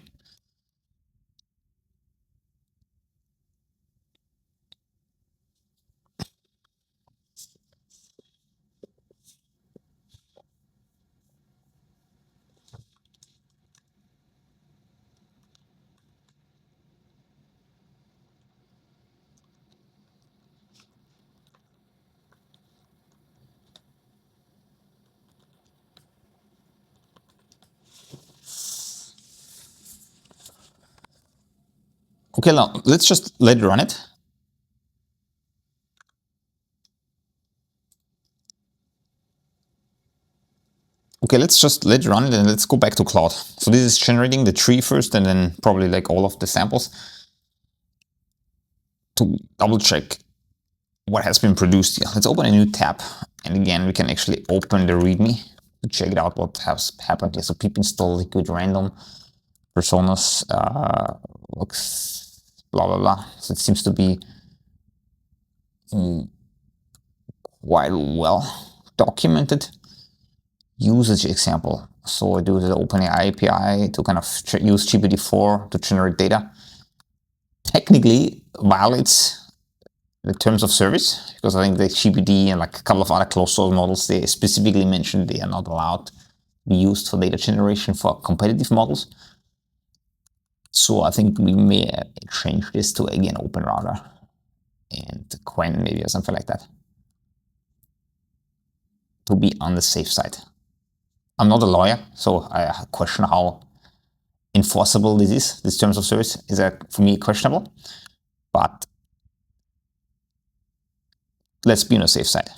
S1: Okay, now let's just let it run it. Okay, let's just let it run it and let's go back to Claude. So this is generating the tree first and then probably like all of the samples to double check what has been produced here. Let's open a new tab. And again, we can actually open the README to check it out what has happened here. So pip install liquidrandom personas looks blah blah blah. So it seems to be quite well documented. Usage example. So I do the OpenAI API to kind of use GPT-4 to generate data. Technically violates the terms of service because I think the GPT and like a couple of other closed source models, they specifically mentioned they are not allowed to be used for data generation for competitive models. So I think we may change this to again Open Router and Quen maybe or something like that to be on the safe side. I'm not a lawyer, so I question how enforceable this is. This terms of service is for me questionable, but let's be on the safe side.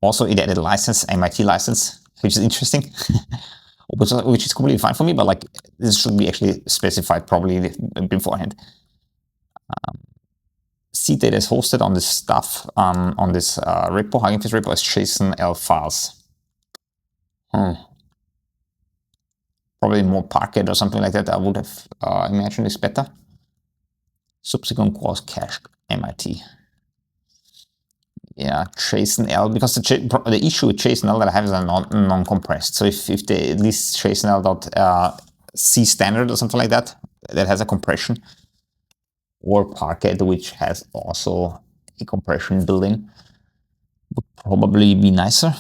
S1: Also, it added a license, MIT license, which is interesting, which is completely fine for me, but like this should be actually specified probably beforehand. Seed data is hosted on this stuff, on this repo, Hugging Face repo as JSON-L files. Probably more Parquet or something like that. I would have imagined is better. Subsequent course cache MIT. Yeah, JSON-L, because the issue with JSON-L that I have is non-compressed. So if they at least JSON-L.c standard or something like that, that has a compression, or Parquet, which has also a compression built-in, would probably be nicer.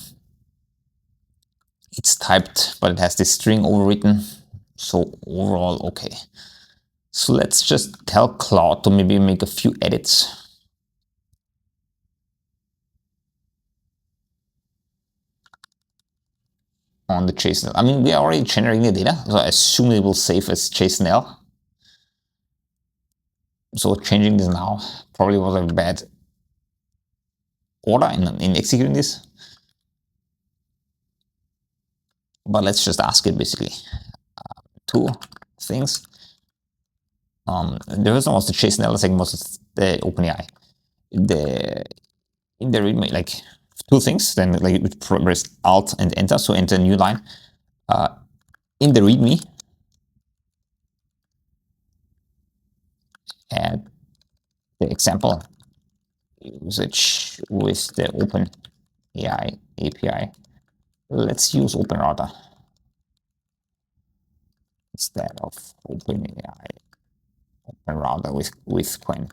S1: It's typed, but it has this string overwritten. So overall, okay. So let's just tell Claude to maybe make a few edits. On the JSON-L. I mean, we are already generating the data, so I assume it will save as JSON-L. So changing this now probably was a bad order in executing this. But let's just ask it basically. Two things. The first one was the JSON-L, the second was the OpenAI. In the README, like two things, then like you press Alt and Enter, so enter a new line. In the README, add the example usage with the OpenAI API. Let's use Open Router instead of OpenAI. Open Router with Quen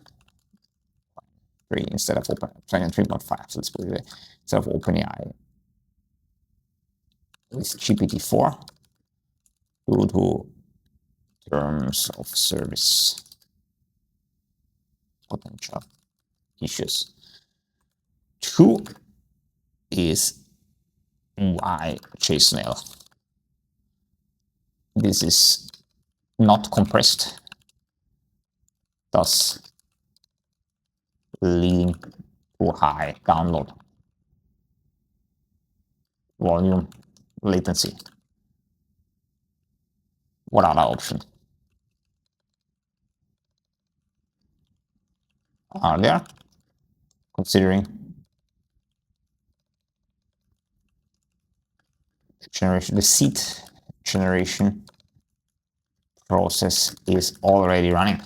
S1: 3 instead of Open 3.5. So let's put it instead of OpenAI with GPT-4 due to terms of service potential issues. 2 is why JSON-L. This is not compressed, thus leading to high download volume latency. What other options are there? Considering the seed generation process is already running.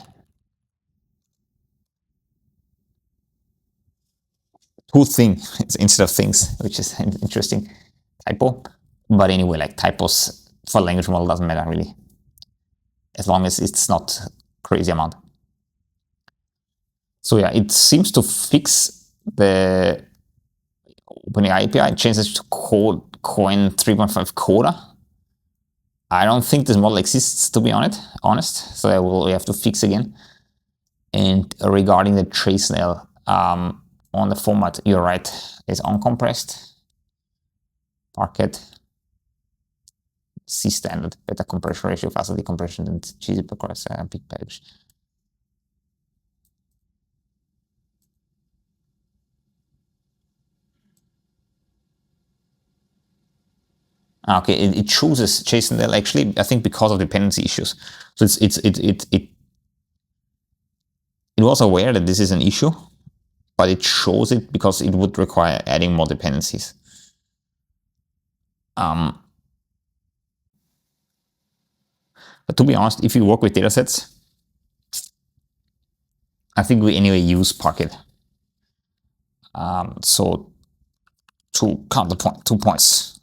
S1: Two things instead of things, which is an interesting typo. But anyway, like typos for language model doesn't matter really, as long as it's not crazy amount. So yeah, it seems to fix the OpenAI API, changes to Coin 3.5 Coda. I don't think this model exists, to be honest. So we have to fix again. And regarding the JSON-L, on the format, you're right, it's uncompressed. Parquet, C standard, better compression ratio, faster decompression than GZIP across a big package. Okay, it chooses JSON-L actually, I think because of dependency issues. So it was aware that this is an issue, but it shows it because it would require adding more dependencies. But to be honest, if you work with datasets, I think we anyway use Parquet. So to counterpoint, 2 points.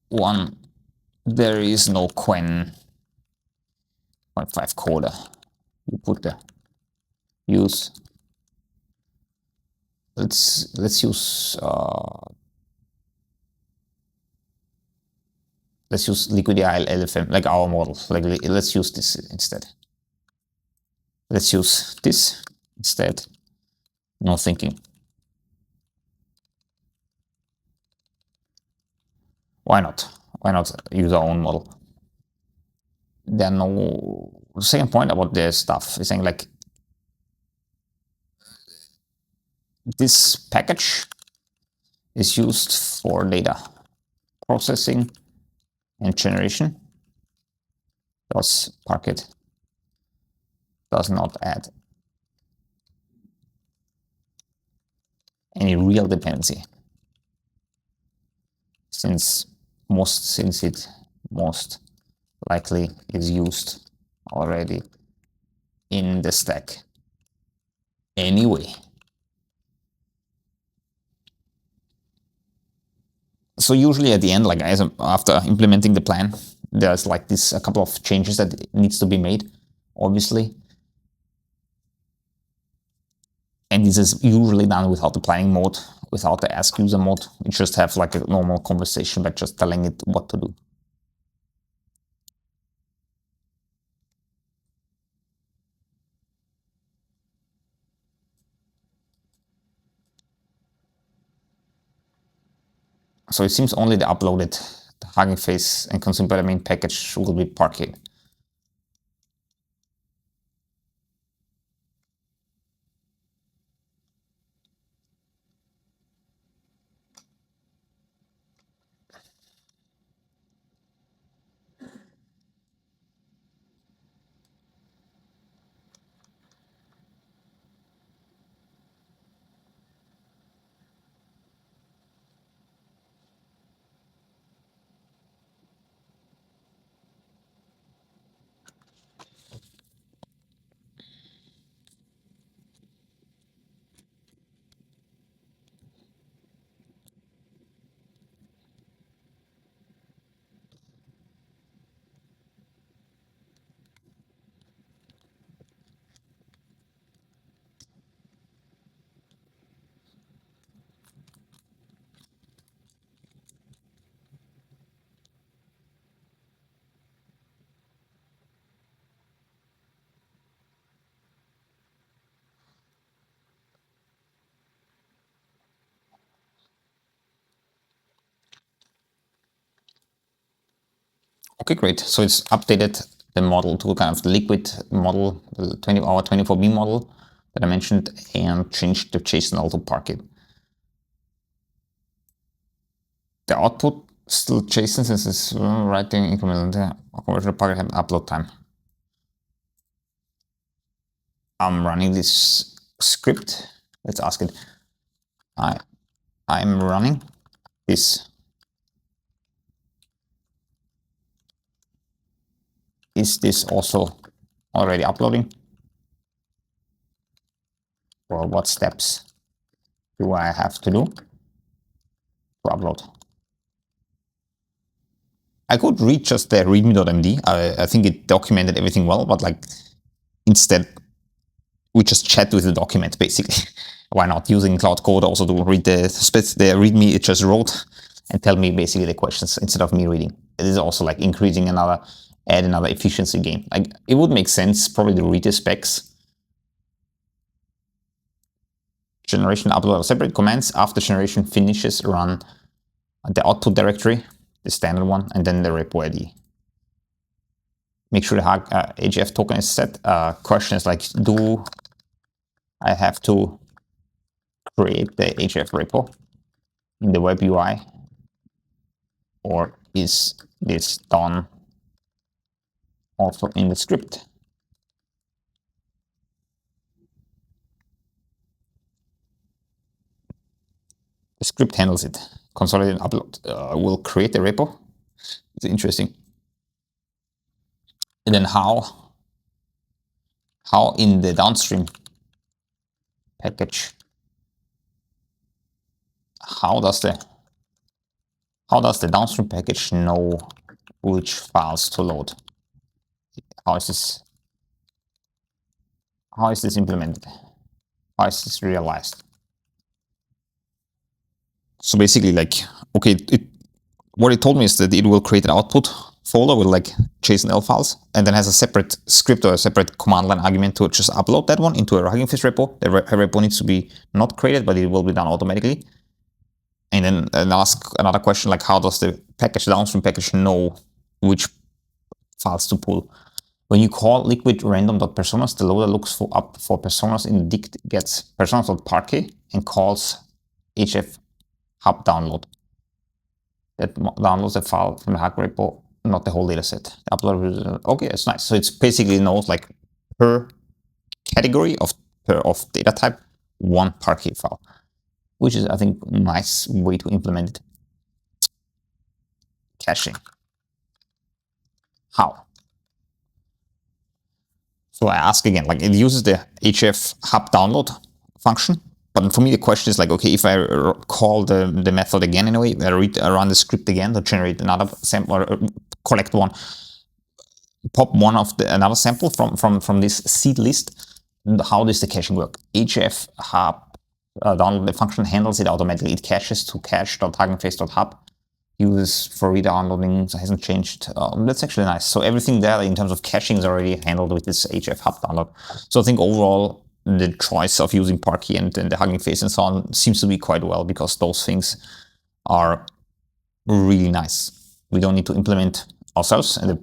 S1: One, there is no Quen 0.5 Coda. You put the use. Let's use liquidrandom LLM, like our model. Like let's use this instead. Let's use this instead. No thinking. Why not? Why not use our own model? There are no. The second point about this stuff is saying like this package is used for data processing and generation. Thus, Parquet does not add any real dependency, since it most likely is used already in the stack anyway. So usually at the end, like after implementing the plan, there's like a couple of changes that needs to be made, obviously. And this is usually done without the planning mode, without the ask user mode. You just have like a normal conversation by just telling it what to do. So it seems only the uploaded, the Hugging Face and consumed by the main package will be Parquet. Okay, great. So it's updated the model to kind of the liquid model, our 24B model that I mentioned, and changed the JSON to Parquet. The output still JSON since it's writing incremental conversion Parquet and upload time. I'm running this script. Let's ask it. I'm running this. Is this also already uploading? Or what steps do I have to do? to upload. I could read just the readme.md. I think it documented everything well, but like instead we just chat with the document basically. Why not using Claude Code also to read the readme it just wrote and tell me basically the questions instead of me reading. It is also like increasing add another efficiency gain. Like it would make sense probably to read the specs. Generation upload separate commands after generation finishes run the output directory, the standard one, and then the repo ID. Make sure the HF token is set. Questions like, do I have to create the HF repo in the web UI, or is this done also in the script? The script handles it. Consolidate and upload will create the repo. It's interesting. And then how in the downstream package, how does the downstream package know which files to load? How is this implemented? How is this realized? So basically, like, okay, what it told me is that it will create an output folder with like JSON-L files, and then has a separate script or a separate command line argument to just upload that one into a Hugging Face repo. The repo needs to be not created, but it will be done automatically. And then ask another question like, how does the downstream package know which files to pull? When you call liquidrandom.personas, the loader looks up for personas in the dict, gets personas.parquet and calls HF hub download. That downloads a file from the Hug repo, not the whole data set. Upload, okay, that's nice. So it's basically knows like per category of data type, one Parquet file, which is, I think, a nice way to implement it. Caching. How? So I ask again, like it uses the HF hub download function. But for me, the question is like, okay, if I call the method again in a way, I run the script again to generate another sample or collect one, pop one of another sample from this seed list. How does the caching work? HF hub download the function handles it automatically. It caches to cache.huggingface.hub. Uses for re-downloading, so hasn't changed. That's actually nice. So everything there in terms of caching is already handled with this HF hub download. So I think overall, the choice of using Parquet and the Hugging Face and so on seems to be quite well, because those things are really nice. We don't need to implement ourselves. And the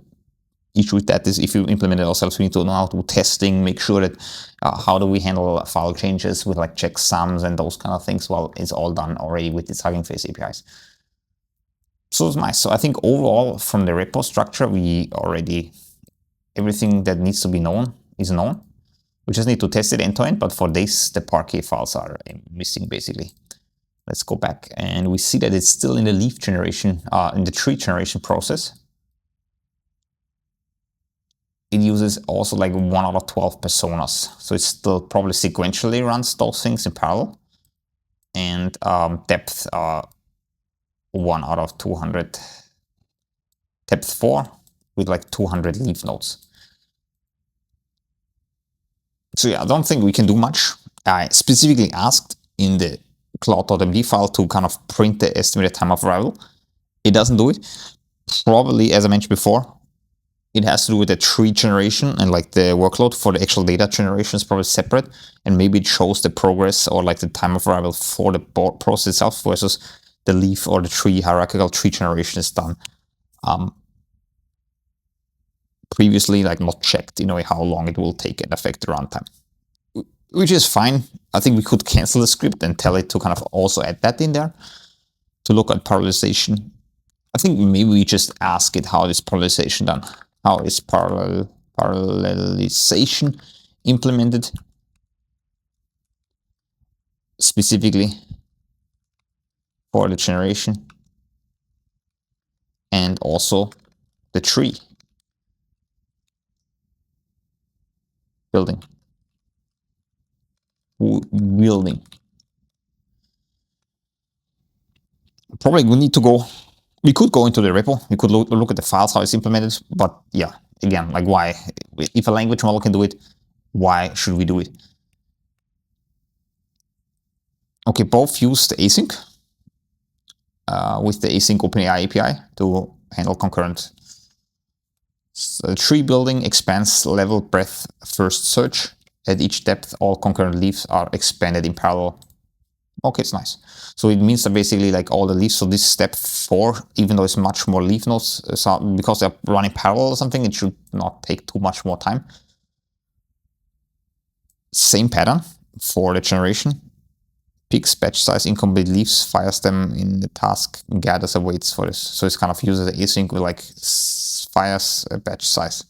S1: issue with that is if you implement it ourselves, we need to know how to testing, make sure that how do we handle file changes with like checksums and those kind of things. Well, it's all done already with these Hugging Face APIs. So it's nice. So I think overall from the repo structure, we already, everything that needs to be known is known. We just need to test it end to end, but for this, the Parquet files are missing basically. Let's go back and we see that it's still in the leaf generation, in the tree generation process. It uses also like 1 out of 12 personas. So it still probably sequentially runs those things in parallel. And depth 1 out of 200, depth 4 with like 200 leaf nodes. So yeah, I don't think we can do much. I specifically asked in the Claude.md file to kind of print the estimated time of arrival. It doesn't do it. Probably, as I mentioned before, it has to do with the tree generation, and like the workload for the actual data generation is probably separate, and maybe it shows the progress or like the time of arrival for the process itself versus the leaf or the tree hierarchical tree generation is done previously, like not checked in a way how long it will take and affect the runtime, which is fine. I think we could cancel the script and tell it to kind of also add that in there to look at parallelization. I think maybe we just ask it how is parallelization done. How is parallelization implemented specifically for the generation and also the tree building. Probably we need to go, we could go into the repo, we could look at the files, how it's implemented, but yeah, again, like why? If a language model can do it, why should we do it? Okay, both use the async with the async OpenAI API to handle concurrent. So tree building expands level breadth first search. At each depth, all concurrent leaves are expanded in parallel. Okay, it's nice. So it means that basically like all the leaves, so this step 4, even though it's much more leaf nodes, so because they're running parallel or something, it should not take too much more time. Same pattern for the generation. Picks batch size incomplete leaves, fires them in the task, gathers and waits for this. So it's kind of uses async with like fires a batch size.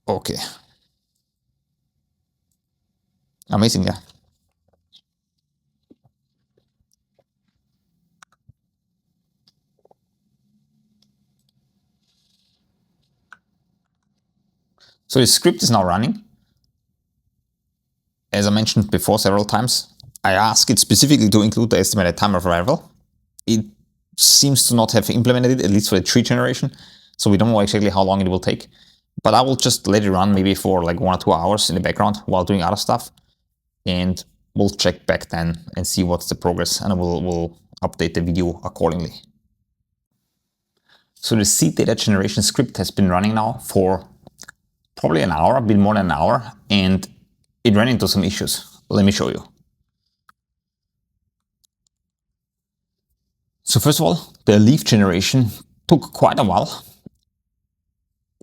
S1: Okay. Amazing, yeah. So the script is now running. As I mentioned before several times, I asked it specifically to include the estimated time of arrival. It seems to not have implemented it, at least for the tree generation. So we don't know exactly how long it will take. But I will just let it run maybe for like 1 or 2 hours in the background while doing other stuff. And we'll check back then and see what's the progress, and we'll update the video accordingly. So the seed data generation script has been running now for probably an hour, a bit more than an hour, and it ran into some issues. Let me show you. So first of all, the leaf generation took quite a while.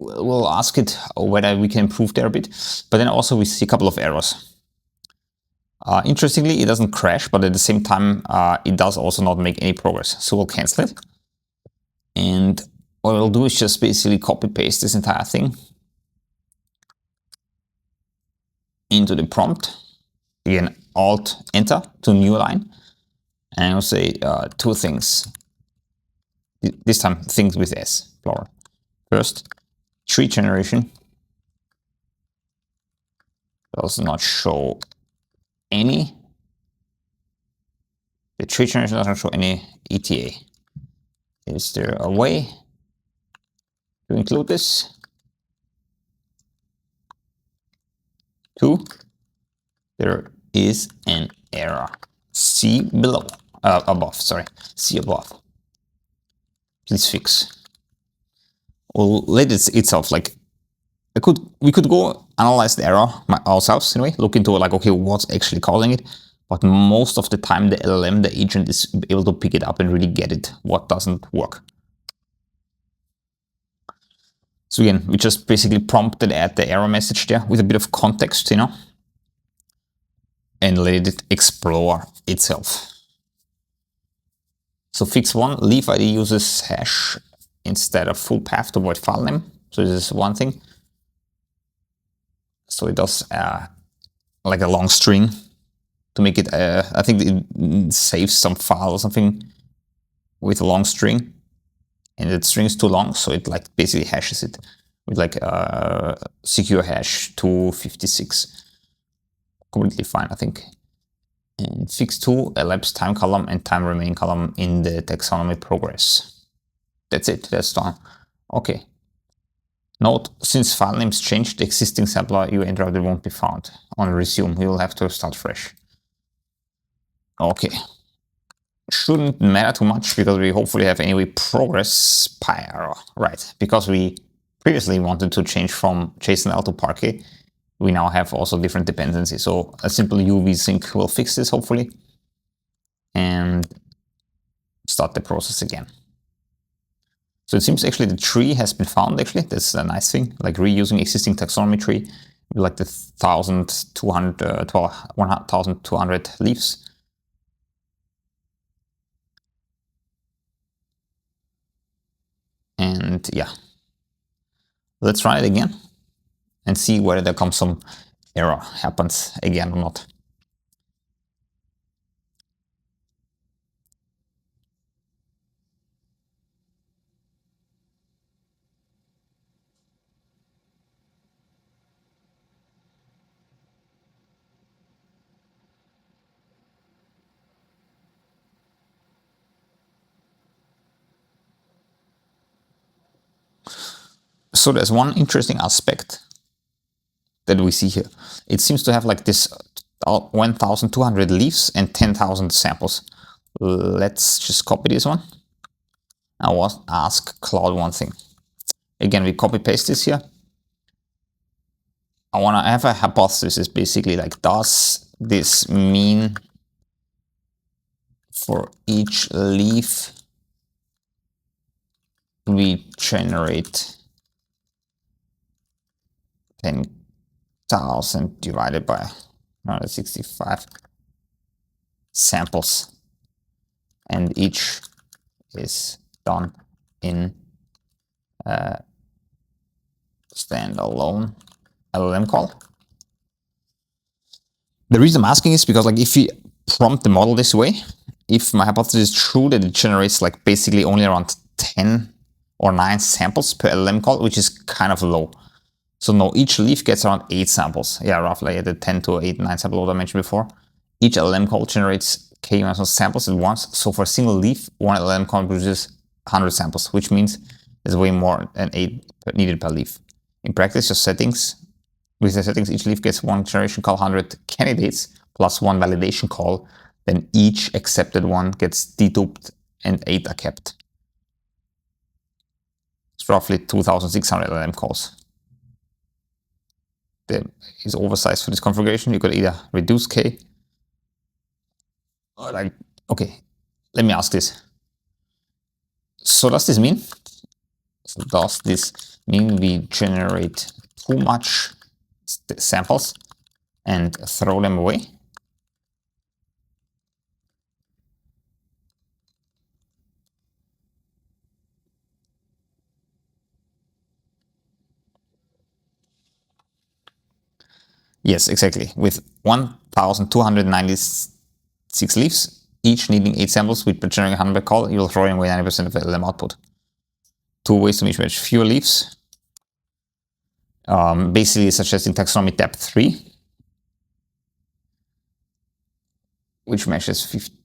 S1: We'll ask it whether we can improve there a bit, but then also we see a couple of errors. Interestingly, it doesn't crash, but at the same time, it does also not make any progress. So we'll cancel it. And what we'll do is just basically copy paste this entire thing into the prompt. Again, Alt Enter to new line. And I'll say 2 things. This time, things with S, plural. First, tree generation does not show any. The tree generation doesn't show any ETA. Is there a way to include this? 2, there is an error. See below, above, sorry, see above. Please fix. We'll let it itself, like, we could go analyze the error ourselves in a way, look into like, okay, what's actually causing it. But most of the time, the LLM, the agent, is able to pick it up and really get it, what doesn't work. So again, we just basically prompted add the error message there with a bit of context, and let it explore itself. So fix 1, leaf ID uses hash instead of full path to avoid file name. So this is one thing. So it does like a long string to make it, I think it saves some file or something with a long string, and that string is too long, so it like basically hashes it with like secure hash 256. Completely fine, I think. And fix 2, elapsed time column and time remain column in the taxonomy progress. That's it, that's done. Okay. Note, since file names changed, the existing sampler you interrupted won't be found. On resume, you will have to start fresh. Okay. Shouldn't matter too much because we hopefully have anyway progress pi error, right? Because we previously wanted to change from JSON-L to Parquet, we now have also different dependencies. So a simple UV sync will fix this hopefully and start the process again. So it seems actually the tree has been found actually. That's a nice thing, like reusing existing taxonomy tree, like the 1,200 leaves. And yeah, let's try it again and see whether there comes some error happens again or not. So there's one interesting aspect that we see here. It seems to have like this 1,200 leaves and 10,000 samples. Let's just copy this one. I will ask Claude one thing. Again, we copy paste this here. I want to have a hypothesis, basically like, does this mean for each leaf we generate 10,000 divided by 165 samples, and each is done in standalone LLM call? The reason I'm asking is because, like, if we prompt the model this way, if my hypothesis is true that it generates like basically only around 10 or 9 samples per LLM call, which is kind of low. So no, each leaf gets around 8 samples. Yeah, roughly at the 10 to 8, 9 sample load I mentioned before. Each LLM call generates k amount of samples at once. So for a single leaf, one LLM call produces 100 samples, which means there's way more than 8 needed per leaf. In practice, with the settings, each leaf gets one generation call, 100 candidates, plus one validation call. Then each accepted one gets deduped and 8 are kept. It's roughly 2,600 LLM calls. There is oversized for this configuration. You could either reduce k or like, okay, let me ask this. So does this mean we generate too much samples and throw them away? Yes, exactly. With 1,296 leaves, each needing 8 samples with per generating 100 call, you'll throw away 90% of LLM output. 2 ways to measure fewer leaves. Basically suggesting taxonomy depth 3, which measures 50.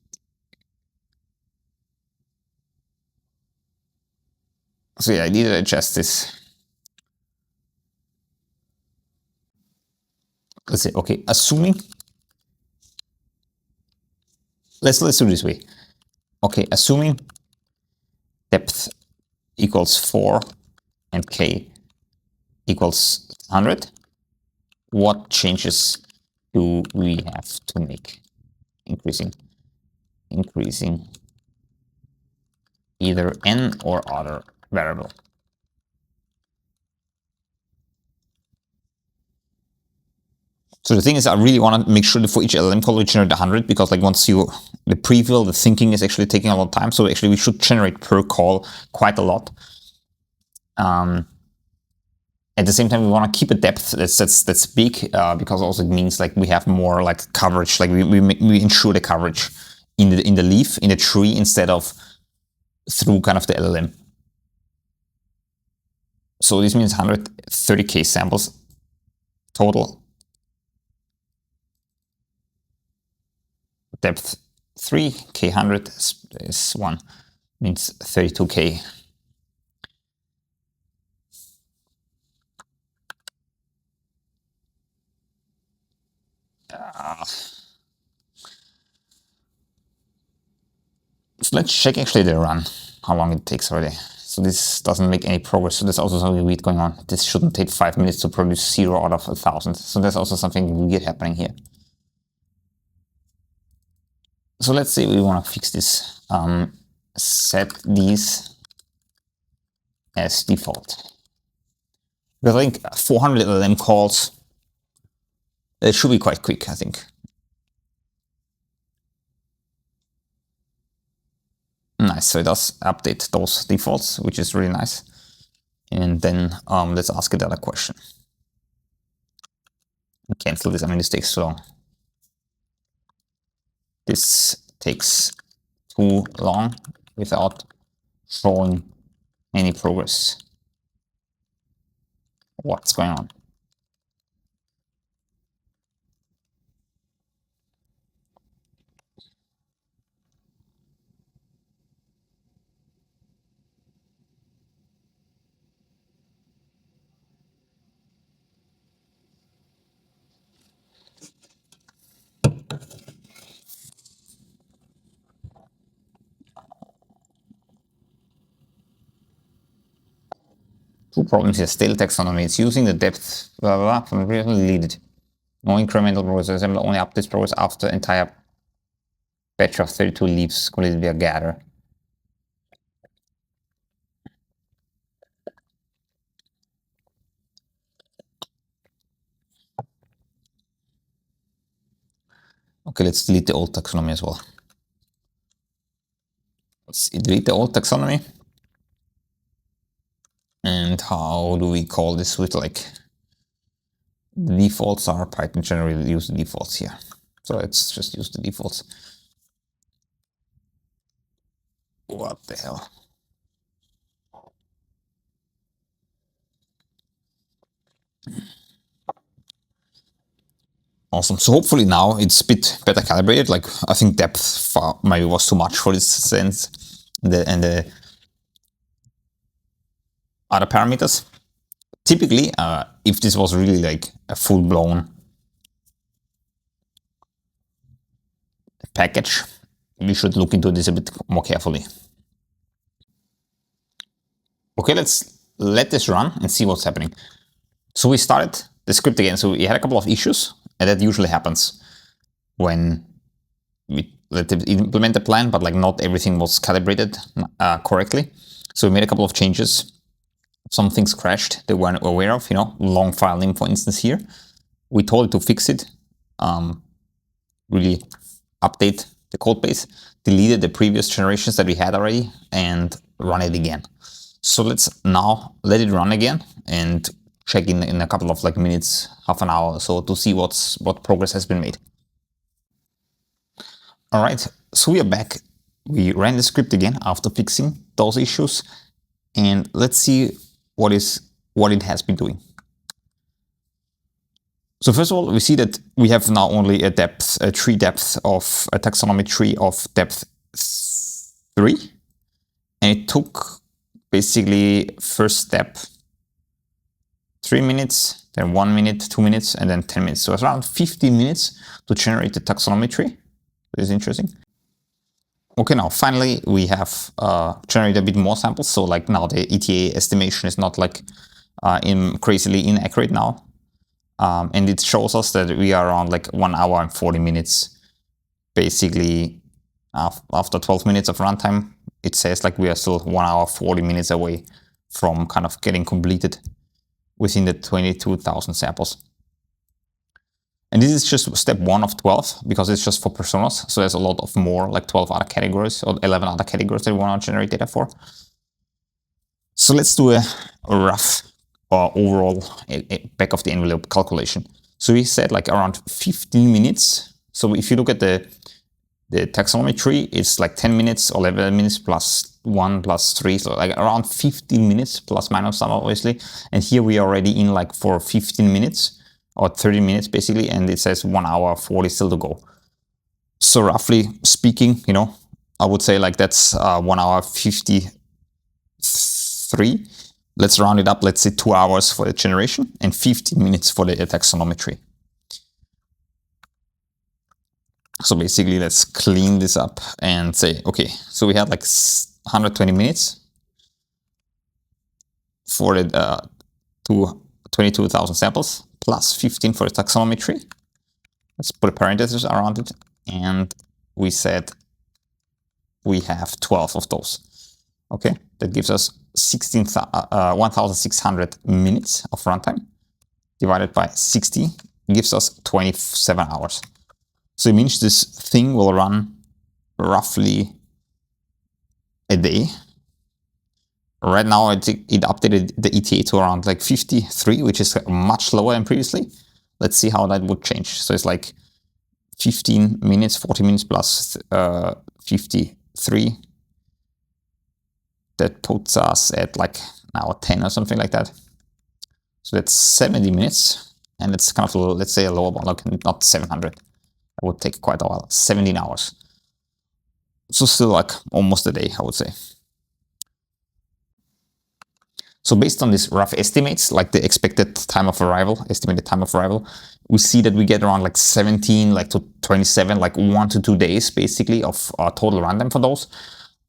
S1: So yeah, I need to adjust this. Let's say, okay, assuming, let's do this way. Okay, assuming depth equals 4 and k equals 100, what changes do we have to make? Increasing either n or other variable. So the thing is, I really want to make sure that for each LLM call we generate 100, because like once the prefill, the thinking is actually taking a lot of time. So actually we should generate per call quite a lot. At the same time, we want to keep a depth that's big, because also it means like we have more like coverage, like we ensure the coverage in the leaf, in the tree, instead of through kind of the LLM. So this means 130k samples total. Depth 3, k100 is 1, means 32k. So let's check actually the run, how long it takes already. So this doesn't make any progress. So there's also something weird going on. This shouldn't take 5 minutes to produce 0 out of 1,000. So there's also something weird happening here. So let's say we want to fix this. Set these as default. Because I think 400 LLM calls, it should be quite quick, I think. Nice, so it does update those defaults, which is really nice. And then let's ask it another question. Cancel this, I mean, this takes so long. This takes too long without showing any progress. What's going on? Two problems here. Stale taxonomy. It's using the depth blah blah, blah from the previous deleted. No incremental progress. Only updates progress after entire batch of 32 leaves completed via gather. Okay, let's delete the old taxonomy as well. Let's delete the old taxonomy. And how do we call this with like the defaults are Python generally use the defaults here. So let's just use the defaults. What the hell? Awesome. So hopefully now it's a bit better calibrated. Like I think depth maybe was too much for this sense, and the other parameters. Typically, if this was really like a full-blown package, we should look into this a bit more carefully. Okay, let's let this run and see what's happening. So we started the script again. So we had a couple of issues, and that usually happens when we let it implement the plan, but like not everything was calibrated correctly. So we made a couple of changes. Some things crashed they weren't aware of, you know, long file name, for instance, here. We told it to fix it, really update the code base, deleted the previous generations that we had already, and run it again. So let's now let it run again and check in a couple of like minutes, half an hour or so to see what progress has been made. All right, so we are back. We ran the script again after fixing those issues, and let's see what it has been doing. So first of all, we see that we have now only a tree depth of a taxonomy tree of depth 3, and it took basically first step 3 minutes, then 1 minute, 2 minutes, and then 10 minutes. So it's around 15 minutes to generate the taxonomy tree. This is interesting. Okay, now finally we have generated a bit more samples. So like now the ETA estimation is not like crazily inaccurate now. And it shows us that we are around like 1 hour and 40 minutes. Basically, after 12 minutes of runtime, it says like we are still 1 hour, 40 minutes away from kind of getting completed within the 22,000 samples. And this is just step 1 of 12 because it's just for personas. So there's a lot of more, like 12 other categories or 11 other categories that we want to generate data for. So let's do a rough overall back of the envelope calculation. So we said like around 15 minutes. So if you look at the taxonomy tree, it's like 10 minutes or 11 minutes plus 1 plus 3. So like around 15 minutes plus minus some obviously. And here we are already in like for 15 minutes. Or 30 minutes basically, and it says 1 hour 40 still to go. So roughly speaking, you know, I would say like that's 1 hour 53. Let's round it up. Let's say 2 hours for the generation and 15 minutes for the taxonomy tree. So basically, let's clean this up and say, okay, so we had like 120 minutes for the 22,000 samples. Plus 15 for the taxonomy tree. Let's put a parenthesis around it. And we said we have 12 of those. Okay, that gives us 1,600 minutes of runtime divided by 60 gives us 27 hours. So it means this thing will run roughly a day. Right now, it updated the ETA to around like 53, which is much lower than previously. Let's see how that would change. So it's like 15 minutes, 40 minutes plus 53. That puts us at like now 10 or something like that. So that's 70 minutes. And it's kind of, let's say a lower one, like not 700. That would take quite a while, 17 hours. So still like almost a day, I would say. So based on these rough estimates, like the expected time of arrival, estimated time of arrival, we see that we get around like 17, like to 27, like 1 to 2 days basically of total runtime for those.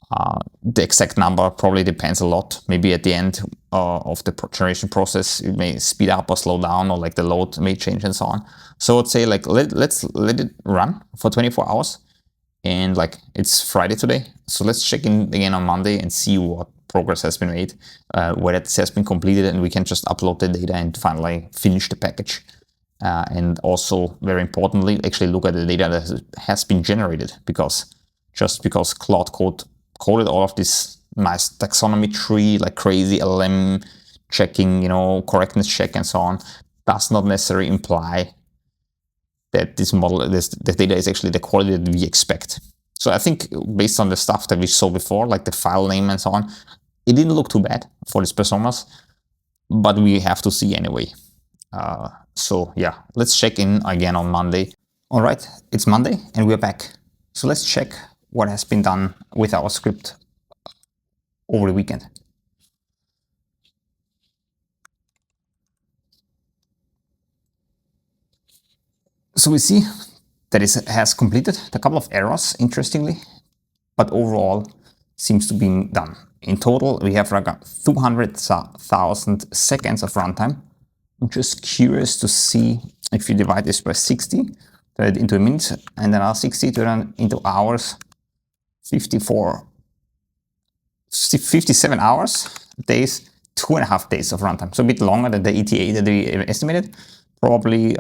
S1: The exact number probably depends a lot. Maybe at the end of the generation process, it may speed up or slow down, or like the load may change and so on. So I'd say like let's let it run for 24 hours. And like it's Friday today, so let's check in again on Monday and see what progress has been made, whether this has been completed, and we can just upload the data and finally finish the package. And also, very importantly, actually look at the data that has been generated, because just because Claude Code coded all of this nice taxonomy tree, like crazy LLM checking, you know, correctness check and so on, does not necessarily imply that this model, the data is actually the quality that we expect. So I think based on the stuff that we saw before, like the file name and so on, it didn't look too bad for these personas, but we have to see anyway. So yeah, let's check in again on Monday. All right, it's Monday and we're back. So let's check what has been done with our script over the weekend. So we see that it has completed a couple of errors, interestingly, but overall seems to be done. In total, we have like 200,000 seconds of runtime. I'm just curious to see if you divide this by 60, turn it into a minute, and then another 60, turn it into hours, 57 hours, days, 2.5 days of runtime. So a bit longer than the ETA that we estimated. Probably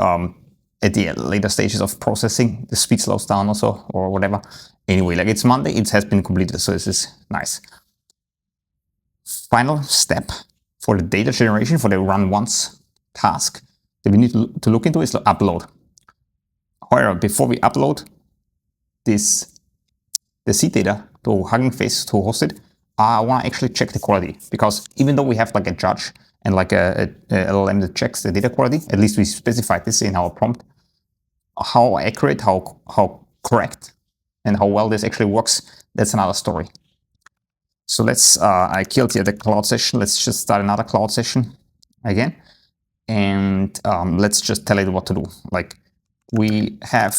S1: at the later stages of processing, the speed slows down also, or whatever. Anyway, like it's Monday, it has been completed, so this is nice. Final step for the data generation, for the run once task that we need to look into is to upload. However, before we upload the seed data to Hugging Face to host it, I want to actually check the quality, because even though we have like a judge and like a LLM that checks the data quality, at least we specified this in our prompt, how accurate, how correct, and how well this actually works, that's another story. So let's, I killed here the Claude session. Let's just start another Claude session again. And let's just tell it what to do. Like we have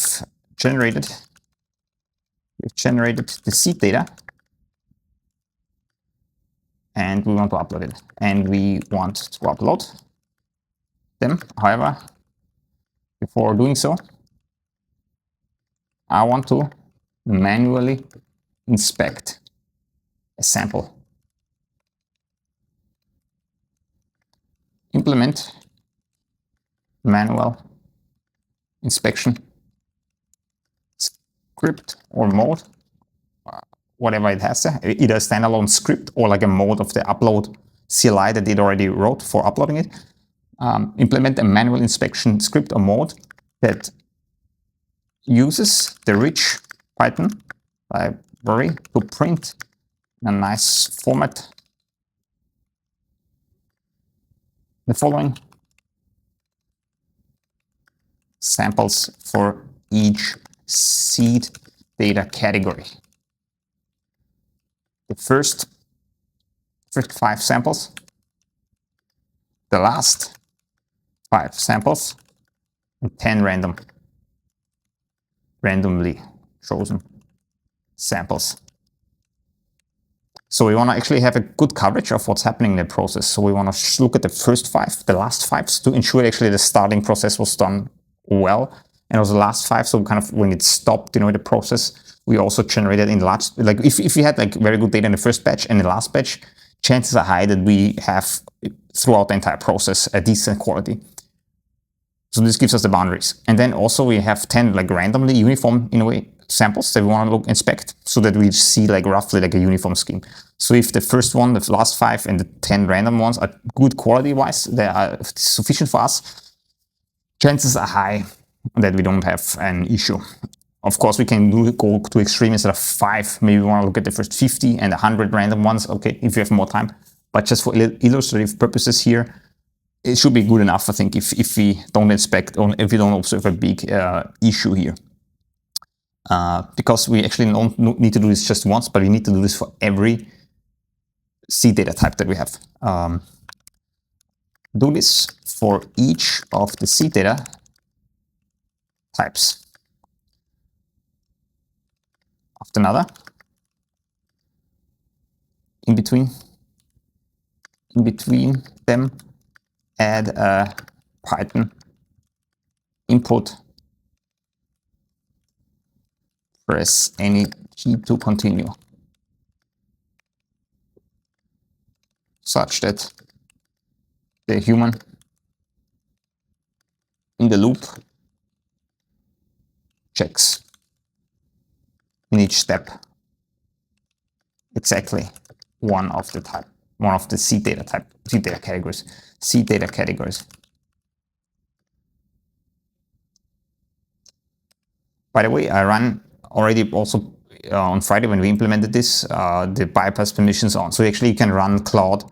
S1: generated, the seed data, and we want to upload it. And we want to upload them. However, before doing so, I want to manually inspect a sample. Implement manual inspection script or mode, whatever it has there, either a standalone script or like a mode of the upload CLI that it already wrote for uploading it. Implement a manual inspection script or mode that uses the rich Python library to print in a nice format the following samples for each seed data category. The first 5 samples, the last 5 samples, and 10 randomly chosen samples. So we want to actually have a good coverage of what's happening in the process. So we want to look at the first 5, the last 5, to ensure actually the starting process was done well. And also the last 5, so kind of when it stopped, you know, the process, we also generated in large, like if you had like very good data in the first batch and the last batch, chances are high that we have throughout the entire process a decent quality. So this gives us the boundaries. And then also we have 10 like randomly uniform in a way samples that we want to inspect, so that we see like roughly like a uniform scheme. So if the first one, the last 5 and the 10 random ones are good quality wise, they are sufficient for us, chances are high that we don't have an issue. Of course, we can go to extreme instead of 5. Maybe we want to look at the first 50 and 100 random ones. Okay, if you have more time. But just for illustrative purposes here, it should be good enough, I think, if we don't expect, or if we don't observe a big issue here. Because we actually don't need to do this just once, but we need to do this for every seed data type that we have. Do this for each of the seed data types. After another, between them, add a Python input, press any key to continue, such that the human in the loop checks in each step exactly one of the seed data categories. By the way, I ran already also on Friday when we implemented this, the bypass permissions on. So actually you can run Claude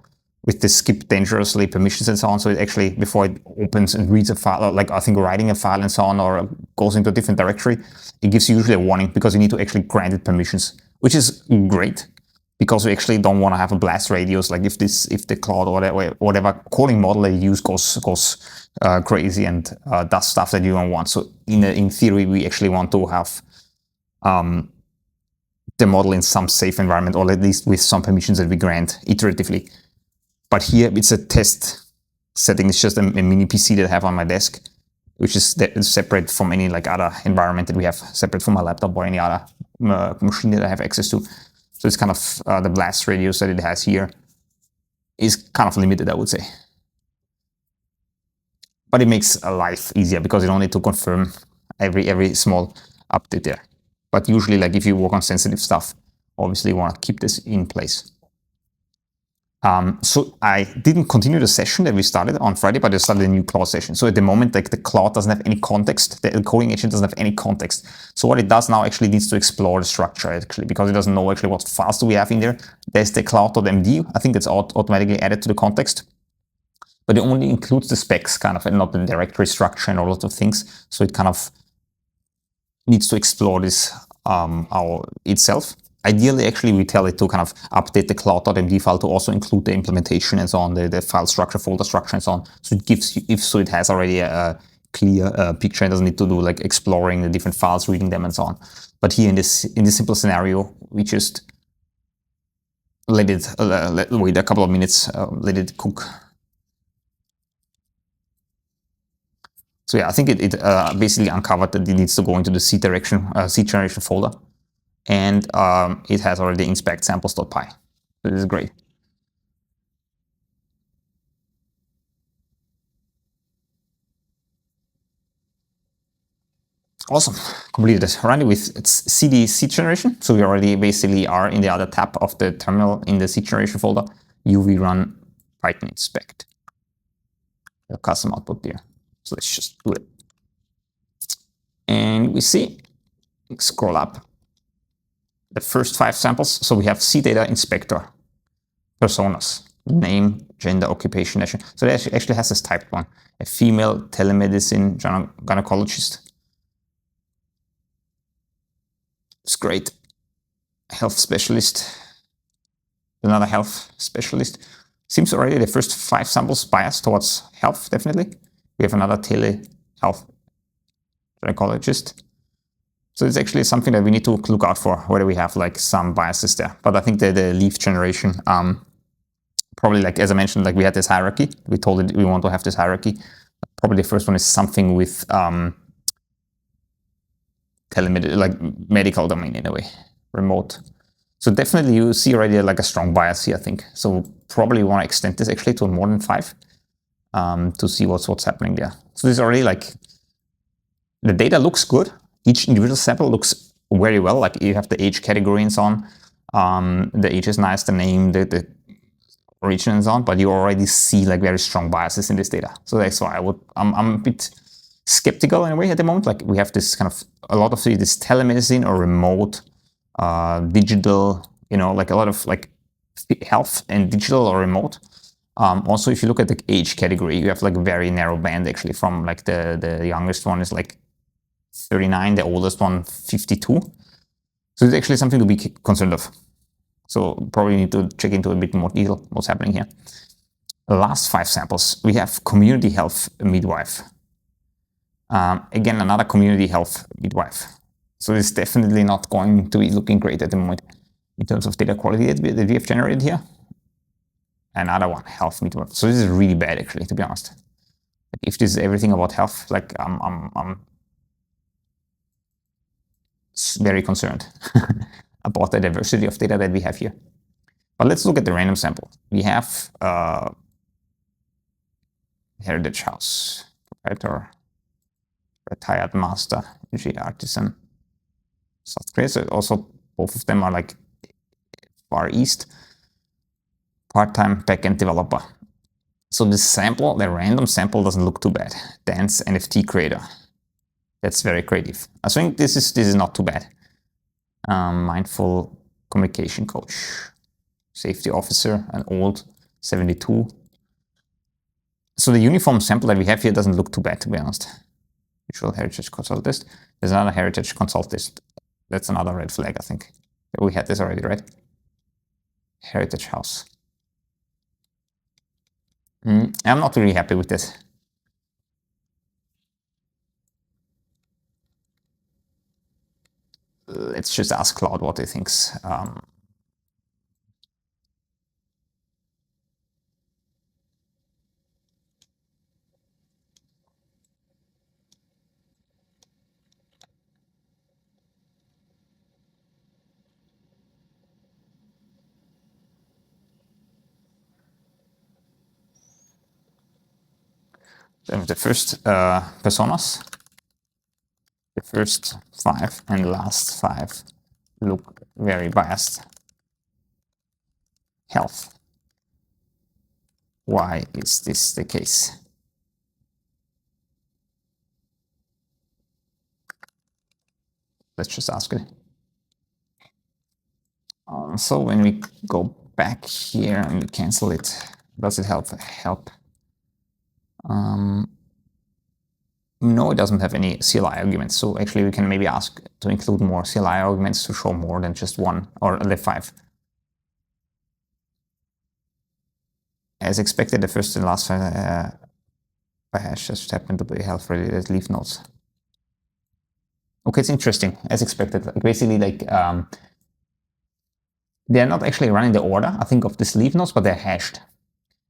S1: with the skip dangerously permissions and so on. So it actually, before it opens and reads a file, like I think writing a file and so on, or goes into a different directory, it gives you usually a warning because you need to actually grant it permissions, which is great because we actually don't want to have a blast radius. Like if the Claude or whatever coding model they use goes crazy and does stuff that you don't want. So in theory, we actually want to have the model in some safe environment, or at least with some permissions that we grant iteratively. But here it's a test setting. It's just a mini PC that I have on my desk, which is separate from any like other environment that we have, separate from my laptop or any other machine that I have access to. So it's kind of the blast radius that it has here is kind of limited, I would say. But it makes life easier because you don't need to confirm every small update there. But usually, like if you work on sensitive stuff, obviously you want to keep this in place. So I didn't continue the session that we started on Friday, but I started a new Claude session. So at the moment, like the Claude doesn't have any context. The coding agent doesn't have any context. So what it does now actually needs to explore the structure actually, because it doesn't know actually what files do we have in there. There's the Claude.md. I think that's automatically added to the context, but it only includes the specs kind of, and not the directory structure and a lot of things. So it kind of needs to explore this itself. Ideally, actually, we tell it to kind of update the Claude.md file to also include the implementation and so on, the file structure, folder structure, and so on. So it gives you, so it has already a clear picture and doesn't need to do like exploring the different files, reading them, and so on. But here in this simple scenario, we just let it wait a couple of minutes, let it cook. So yeah, I think it basically uncovered that it needs to go into the seed generation folder. And it has already inspect samples.py. So this is great. Awesome, completed it. Running with CD seed generation. So we already basically are in the other tab of the terminal in the seed generation folder. UV run Python inspect. The custom output there. So let's just do it. And we see, scroll up. The first 5 samples. So we have seed data inspector, personas, name, gender, occupation, nation. So it actually has this typed one: a female telemedicine gynecologist. It's great. Health specialist, another health specialist. Seems already the first 5 samples biased towards health, definitely. We have another telehealth gynecologist. So it's actually something that we need to look out for, whether we have like some biases there. But I think that the leaf generation, probably like, as I mentioned, like we had this hierarchy. We told it we want to have this hierarchy. Probably the first one is something with telemedicine, like medical domain in a way, remote. So definitely you see already like a strong bias here, I think. So probably want to extend this actually to more than 5 to see what's happening there. So this is already like, the data looks good. Each individual sample looks very well, like you have the age category and so on. The age is nice, the name, the origin and so on, but you already see like very strong biases in this data. So that's why I'm a bit skeptical in a way at the moment. Like we have this kind of, a lot of this telemedicine or remote, digital, you know, like a lot of like health and digital or remote. Also, if you look at the age category, you have like a very narrow band actually, from like the youngest one is like 39, the oldest one 52. So it's actually something to be concerned of. So probably need to check into a bit more detail what's happening here. The last 5 samples, we have community health midwife. Again, another community health midwife. So it's definitely not going to be looking great at the moment in terms of data quality that we have generated here. Another one, health meter. So this is really bad, actually, to be honest. Like, if this is everything about health, like I'm very concerned about the diversity of data that we have here. But let's look at the random sample. We have heritage house, proprietor, retired master, usually artisan, South Korea. So also both of them are like Far East, part-time backend developer. So this sample, the random sample, doesn't look too bad. Dance NFT creator. That's very creative. I think this is not too bad. Mindful communication coach, safety officer, an old 72. So the uniform sample that we have here doesn't look too bad, to be honest. Visual heritage consultist. There's another heritage consultist. That's another red flag, I think. We had this already, right? Heritage house. I'm not really happy with this. Let's just ask Claude what he thinks. The first personas, the first 5 and the last 5 look very biased. Health. Why is this the case? Let's just ask it. So when we go back here and we cancel it, does it help? No, it doesn't have any CLI arguments. So actually we can maybe ask to include more CLI arguments to show more than just one or the 5. As expected, the first and last 5 hash just happen to be health related leaf nodes. Okay, it's interesting. As expected, like basically like they're not actually running the order, I think, of these leaf nodes, but they're hashed.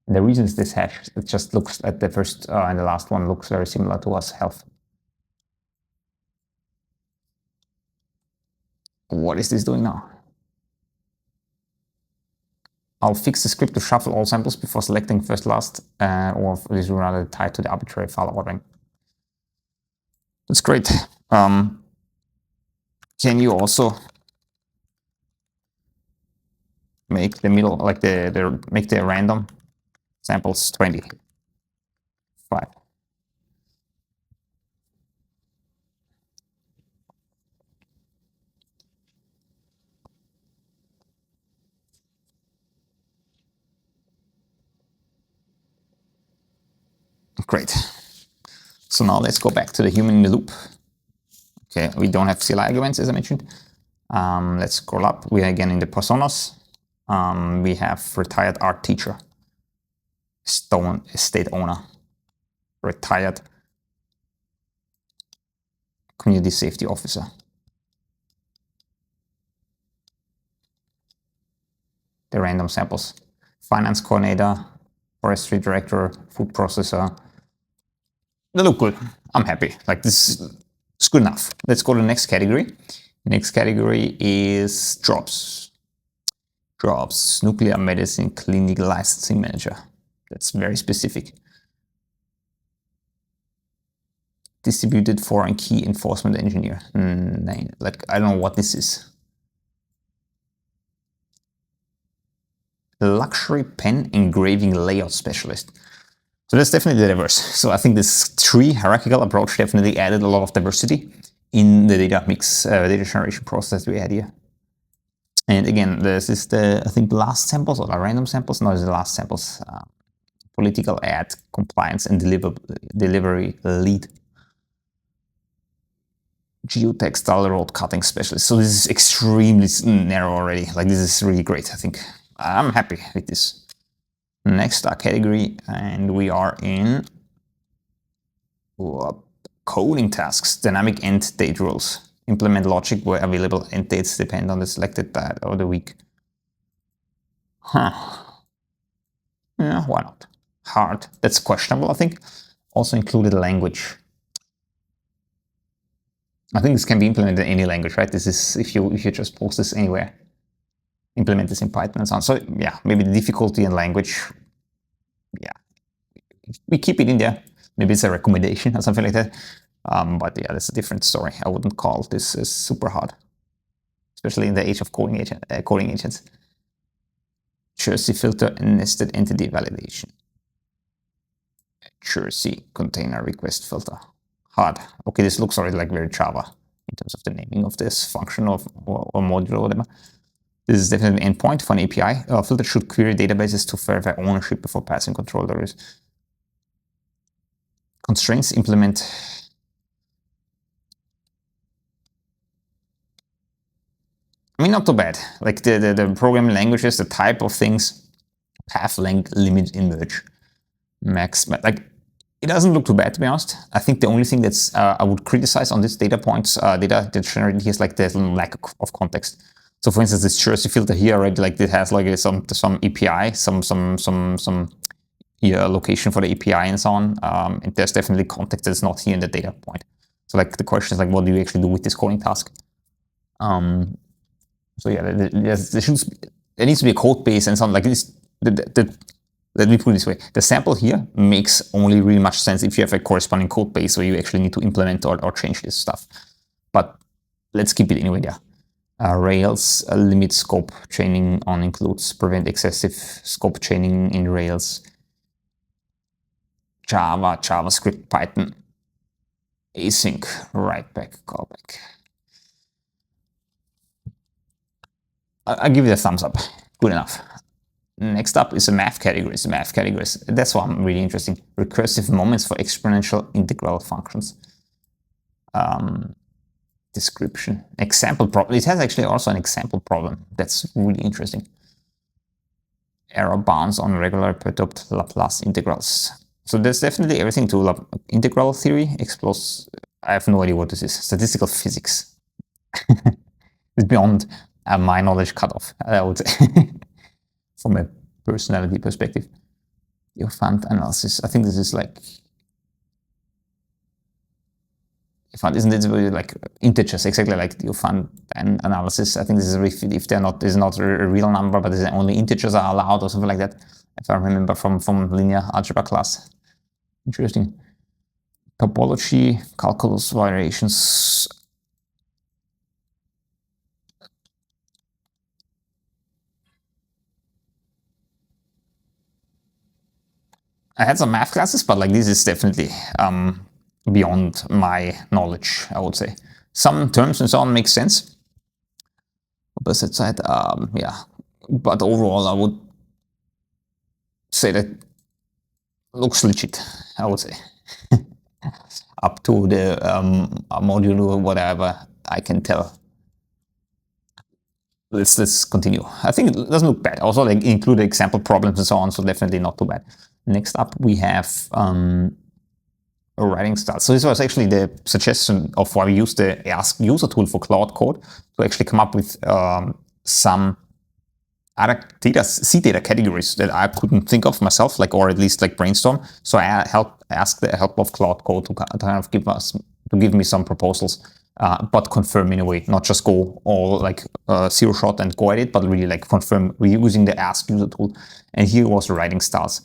S1: And the reason is this hash. It just looks at the first and the last one looks very similar to us health. What is this doing now? I'll fix the script to shuffle all samples before selecting first last, or if this is rather tied to the arbitrary file ordering. That's great. Can you also make the middle, like make the random samples 25? Great. So now let's go back to the human in the loop. Okay, we don't have CLI arguments, as I mentioned. Let's scroll up. We are again in the personas. We have retired art teacher, estate owner, retired community safety officer, the random samples, finance coordinator, forestry director, food processor. They look good. I'm happy. Like this is good enough. Let's go to the next category. Next category is jobs. Jobs, nuclear medicine clinical licensing manager. That's very specific. Distributed foreign key enforcement engineer. Like, I don't know what this is. Luxury pen engraving layout specialist. So that's definitely diverse. So I think this tree hierarchical approach definitely added a lot of diversity in the data mix, data generation process we had here. And again, this is the, I think, last samples or the random samples. No, it's the last samples. Political ad, compliance and delivery lead. Geotextile road cutting specialist. So this is extremely narrow already. Like this is really great, I think. I'm happy with this. Next category, and we are in coding tasks, dynamic end date rules. Implement logic where available end dates depend on the selected date of the week. Yeah, why not? Hard, that's questionable, I think. Also included language. I think this can be implemented in any language, right? This is if you just post this anywhere, implement this in Python and so on. So yeah, maybe the difficulty in language, yeah, we keep it in there. Maybe it's a recommendation or something like that. But yeah, that's a different story. I wouldn't call this super hard, especially in the age of coding agents. Jersey filter and nested entity validation. Jersey container request filter. Hard. Okay, this looks already like very Java in terms of the naming of this function or module or whatever. This is definitely an endpoint for an API. Filter should query databases to verify ownership before passing control. There is constraints implement. I mean, not too bad. Like the programming languages, the type of things, path length, limit, in merge, max, like it doesn't look too bad, to be honest. I think the only thing that's I would criticize on this data points, data generated here is like the lack of context. So for instance, this Jersey filter here already, like it has like some API, some location for the API and so on. And there's definitely context that's not here in the data point. So like the question is like, what do you actually do with this coding task? So yeah, there needs to be a code base and something like this. Let me put it this way. The sample here makes only really much sense if you have a corresponding code base where you actually need to implement or change this stuff. But let's keep it anyway there. Rails limit scope chaining on includes, prevent excessive scope chaining in Rails. Java, JavaScript, Python, async, write back, callback. I'll give it a thumbs up. Good enough. Next up is the math categories. The math categories. That's one really interesting. Recursive moments for exponential integral functions. Description. Example problem. It has actually also an example problem. That's really interesting. Error bounds on regular perturbed Laplace integrals. So there's definitely everything to integral theory. Explores. I have no idea what this is. Statistical physics. It's beyond my knowledge cutoff, I would say, from a personality perspective. Your fund analysis. I think this is like, isn't it really like integers, exactly like your fund analysis? I think this is if they're not, this is not a real number, but only integers are allowed or something like that. If I remember from linear algebra class. Interesting. Topology, calculus variations. I had some math classes, but like this is definitely beyond my knowledge, I would say. Some terms and so on make sense. Opposite side, yeah. But overall, I would say that looks legit, I would say. Up to the module or whatever I can tell. Let's continue. I think it doesn't look bad. Also, like include example problems and so on, so definitely not too bad. Next up, we have a writing style. So this was actually the suggestion of why we use the Ask User tool for Claude Code to actually come up with some other C data categories that I couldn't think of myself, like, or at least like brainstorm. So I asked the help of Claude Code to kind of give me some proposals. But confirm in a way, not just go all like zero shot and go at it, but really like confirm reusing the Ask User tool. And here was the writing styles: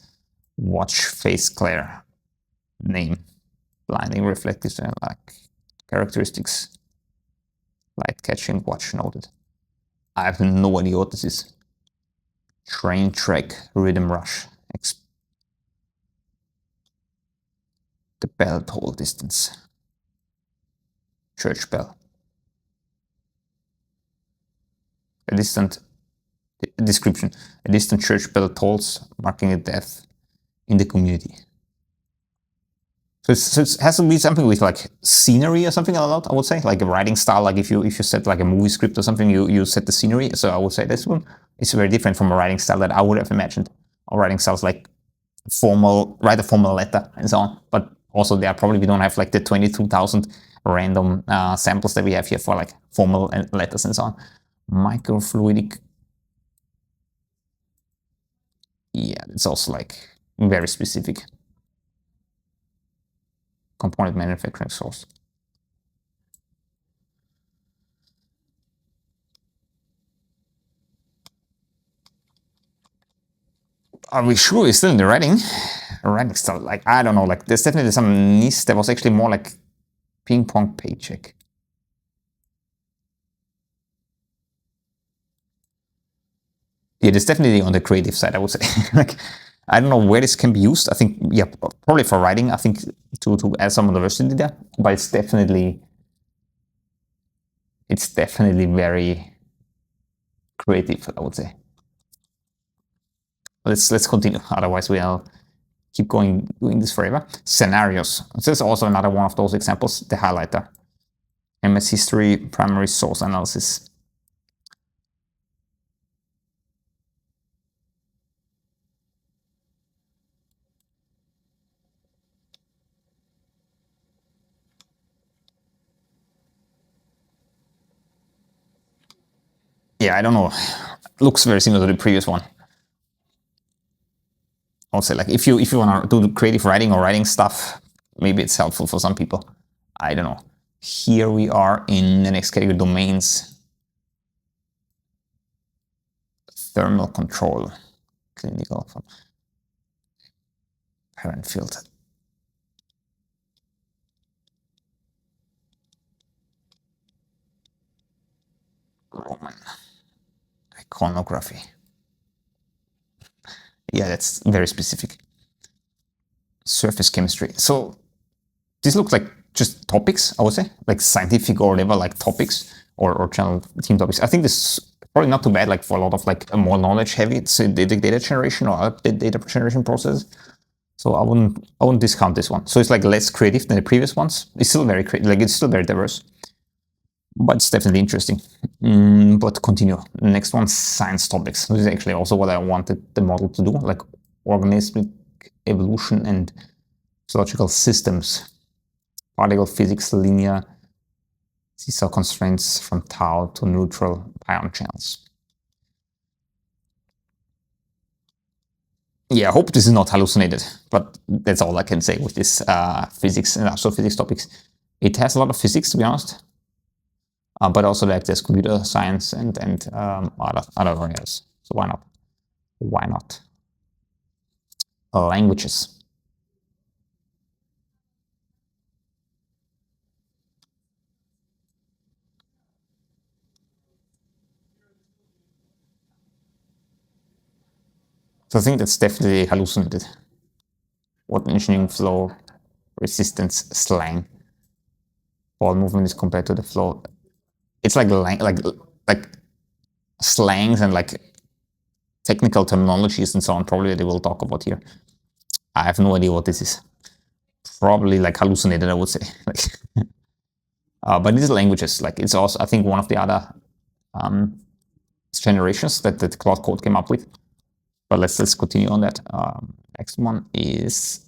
S1: watch, face, glare, name, blinding, reflective, like characteristics, light catching, watch, noted. I have no idea what this is. Train, track, rhythm, rush, the bell toll distance. Church bell. A distant description. A distant church bell tolls, marking a death in the community. So it has to be something with like scenery or something like that, I would say, like a writing style. Like if you set like a movie script or something, you set the scenery. So I would say this one is very different from a writing style that I would have imagined. Or writing styles like write a formal letter and so on. But also there probably we don't have like the 22,000 random samples that we have here for like formal letters and so on. Microfluidic. Yeah, it's also like very specific. Component manufacturing source. Are we sure it's still in the writing? Writing stuff, like, I don't know, like, there's definitely some niche that was actually more like ping pong paycheck. Yeah, there's definitely on the creative side, I would say. Like, I don't know where this can be used. I think, yeah, probably for writing, I think to add some diversity there, but it's definitely very creative, I would say. Let's continue. Otherwise, we'll keep doing this forever. Scenarios. This is also another one of those examples. The highlighter. MS history, primary source analysis. Yeah, I don't know. Looks very similar to the previous one. Also, like, if you want to do creative writing or writing stuff, maybe it's helpful for some people. I don't know. Here we are in the next category, domains. Thermal control, clinical, parent field. Roman. Iconography. Yeah, that's very specific. Surface chemistry. So this looks like just topics, I would say, like scientific or whatever, like topics or channel team topics. I think this is probably not too bad, like for a lot of like a more knowledge heavy data generation or other data generation process. So I wouldn't discount this one. So it's like less creative than the previous ones. It's still very creative, like it's still very diverse, but it's definitely interesting. But continue. Next one, science topics. This is actually also what I wanted the model to do, like organismic evolution and physiological systems, particle physics, linear seesaw constraints from tau to neutral ion channels. Yeah, I hope this is not hallucinated, but that's all I can say with this physics and astrophysics topics. It has a lot of physics, to be honest, but also like there's computer science and other areas. So why not? Why not? Languages. So I think that's definitely hallucinated. What engineering flow, resistance, slang, ball movement is compared to the flow. It's like slangs and like technical terminologies and so on. Probably they will talk about here. I have no idea what this is. Probably like hallucinated, I would say. Like, but these languages, like it's also I think one of the other generations that Claude Code came up with. But let's continue on that. Next one is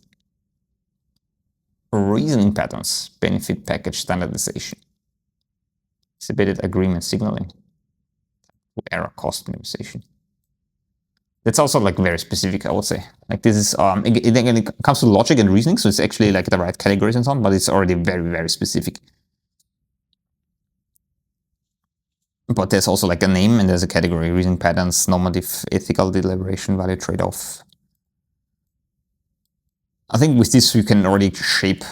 S1: reasoning patterns, benefit package standardization, distributed agreement signaling, error cost minimization. That's also like very specific, I would say. Like this is again, it comes to logic and reasoning, so it's actually like the right categories and so on, but it's already very, very specific. But there's also like a name and there's a category: reasoning patterns, normative, ethical deliberation, value trade-off. I think with this you can already shape.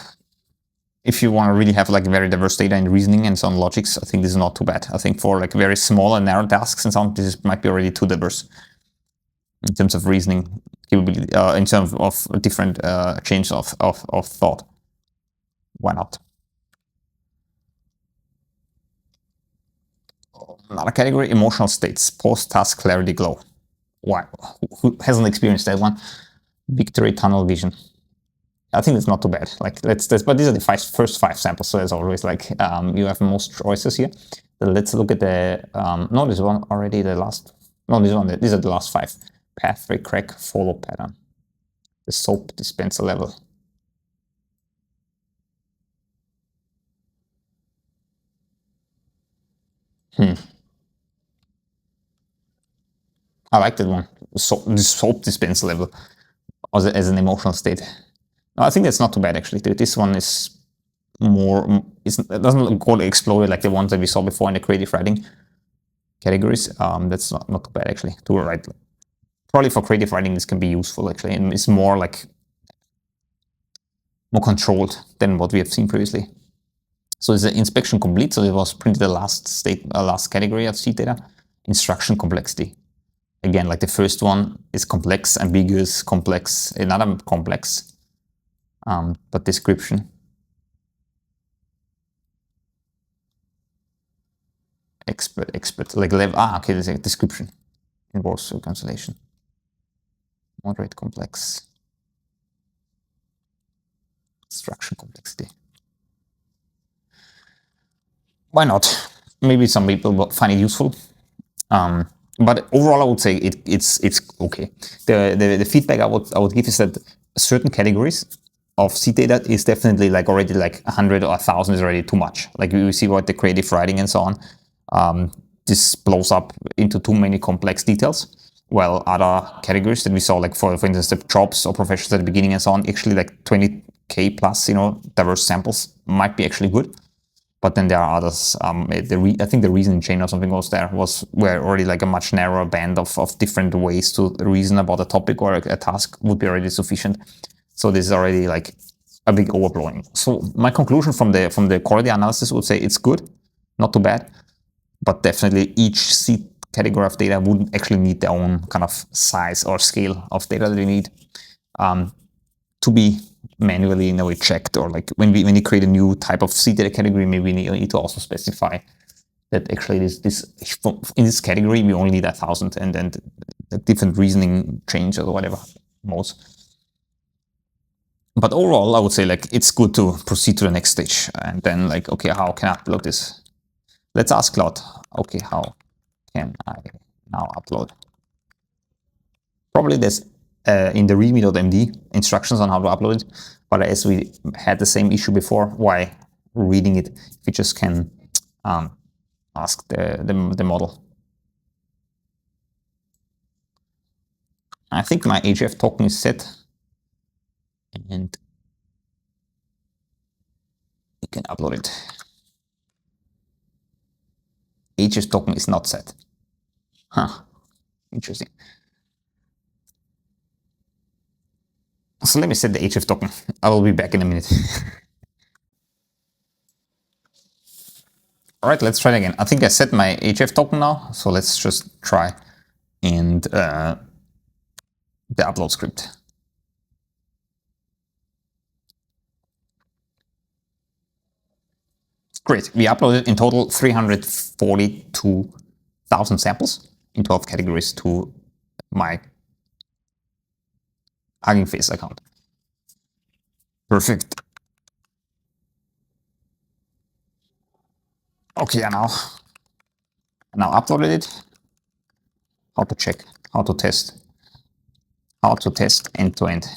S1: If you want to really have like very diverse data in reasoning and some logics, I think this is not too bad. I think for like very small and narrow tasks and so on, this might be already too diverse in terms of reasoning capability, in terms of different chains of thought. Why not? Another category: emotional states, post-task clarity glow. Why? Who hasn't experienced that one? Victory tunnel vision. I think it's not too bad. Like but these are the first five samples, so as always, like you have most choices here. Let's look at the no, this one already. The last no, this one. These are the last five. Pathway crack follow pattern. The soap dispenser level. I like that one. soap dispenser level as an emotional state. No, I think that's not too bad actually. This one is more, it doesn't go exploded like the ones that we saw before in the creative writing categories. That's not too bad actually to write. Probably for creative writing this can be useful actually, and it's more like more controlled than what we have seen previously. So it's an inspection complete. So it was printed the last category of seed data, instruction complexity. Again, like the first one is complex, ambiguous, complex, another complex, but description. Expert, like level, okay, there's a description. Involves reconciliation. Moderate, complex. Instruction complexity. Why not? Maybe some people will find it useful. But overall, I would say it's okay. The feedback I would give is that certain categories of seed data is definitely like already like 100 or 1,000 is already too much. Like we see what the creative writing and so on. This blows up into too many complex details. While other categories that we saw, like for instance, the jobs or professions at the beginning and so on, actually like 20K plus, diverse samples might be actually good. But then there are others. I think the reasoning chain or something was where already like a much narrower band of different ways to reason about a topic or a task would be already sufficient. So this is already like a big overblowing. So my conclusion from the quality analysis would say it's good, not too bad, but definitely each seed category of data wouldn't actually need their own kind of size or scale of data that you need to be manually in a way checked, or like when you create a new type of seed data category, maybe we need to also specify that actually in this category we only need 1,000, and then the different reasoning change or whatever modes. But overall, I would say like it's good to proceed to the next stage, and then like, okay, how can I upload this? Let's ask Claude, okay, how can I now upload? Probably there's in the readme.md instructions on how to upload it, but as we had the same issue before, why reading it if you just can ask the model. I think my HF token is set, and we can upload it. HF token is not set. Huh, interesting. So let me set the HF token. I will be back in a minute. All right, let's try it again. I think I set my HF token now, so let's just try and the upload script. Great, we uploaded in total 342,000 samples in 12 categories to my Hugging Face account. Perfect. Okay, I now uploaded it. How to check, how to test end to end.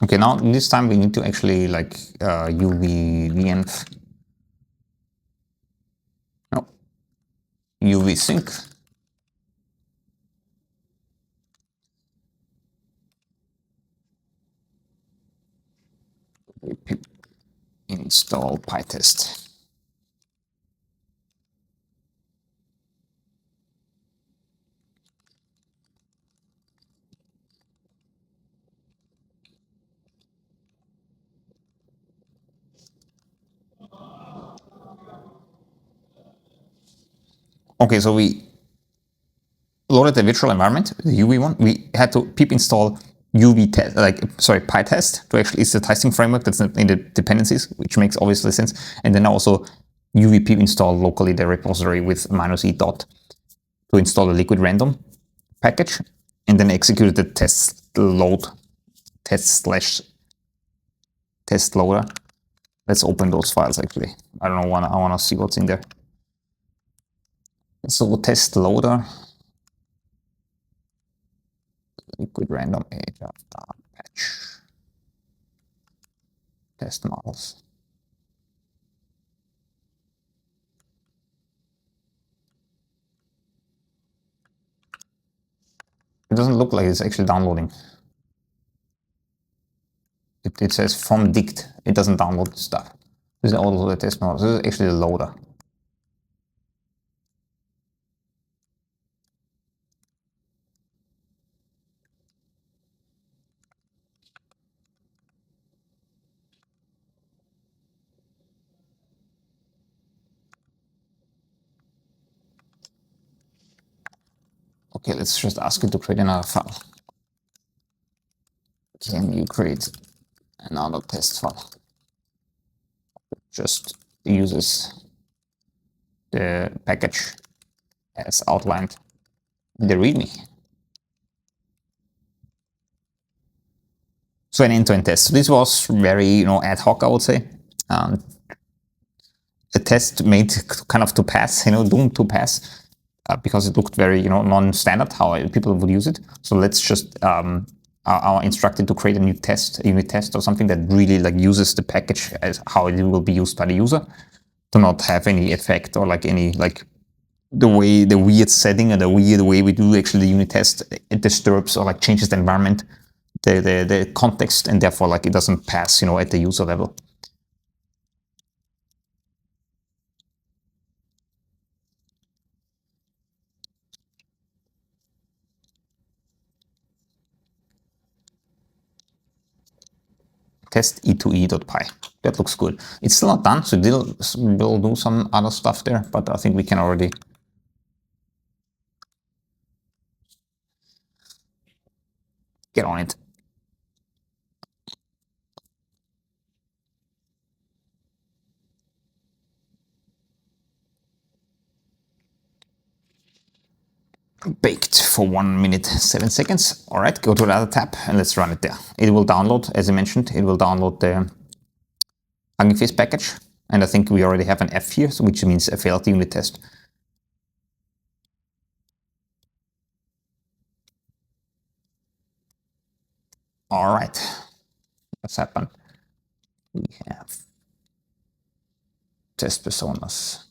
S1: Okay, now this time we need to actually like UV sync. Install PyTest. Okay, so we loaded the virtual environment, the UV one. We had to pip install PyTest to actually, it's the testing framework that's in the dependencies, which makes obviously sense. And then also UV pip install locally the repository with -e dot to install the liquidrandom package, and then execute the test loader Let's open those files actually. I don't know, I want to see what's in there. So test loader, liquidrandom patch, test models. It doesn't look like it's actually downloading. It says from dict. It doesn't download stuff. This is also the test models. This is actually the loader. Okay, let's just ask it to create another file. Can you create another test file? Just uses the package as outlined in the README. So an end-to-end test. So this was very, ad hoc, I would say. A test made kind of to pass, doomed to pass, because it looked very, non-standard how people would use it. So let's just are instructed to create a unit test or something that really uses the package as how it will be used by the user, to not have any effect or any the weird setting or the weird way we do actually the unit test, it disturbs or changes the environment, the context, and therefore it doesn't pass at the user level. Test e2e.py. That looks good. It's still not done, so we'll do some other stuff there, but I think we can already get on it. Baked for 1 minute 7 seconds. All right, go to the other tab and let's run it there. It will download, as I mentioned, it will download the Hugging Face package, and I think we already have an F here, so which means a failed unit test. All right, what's happened? We have test personas.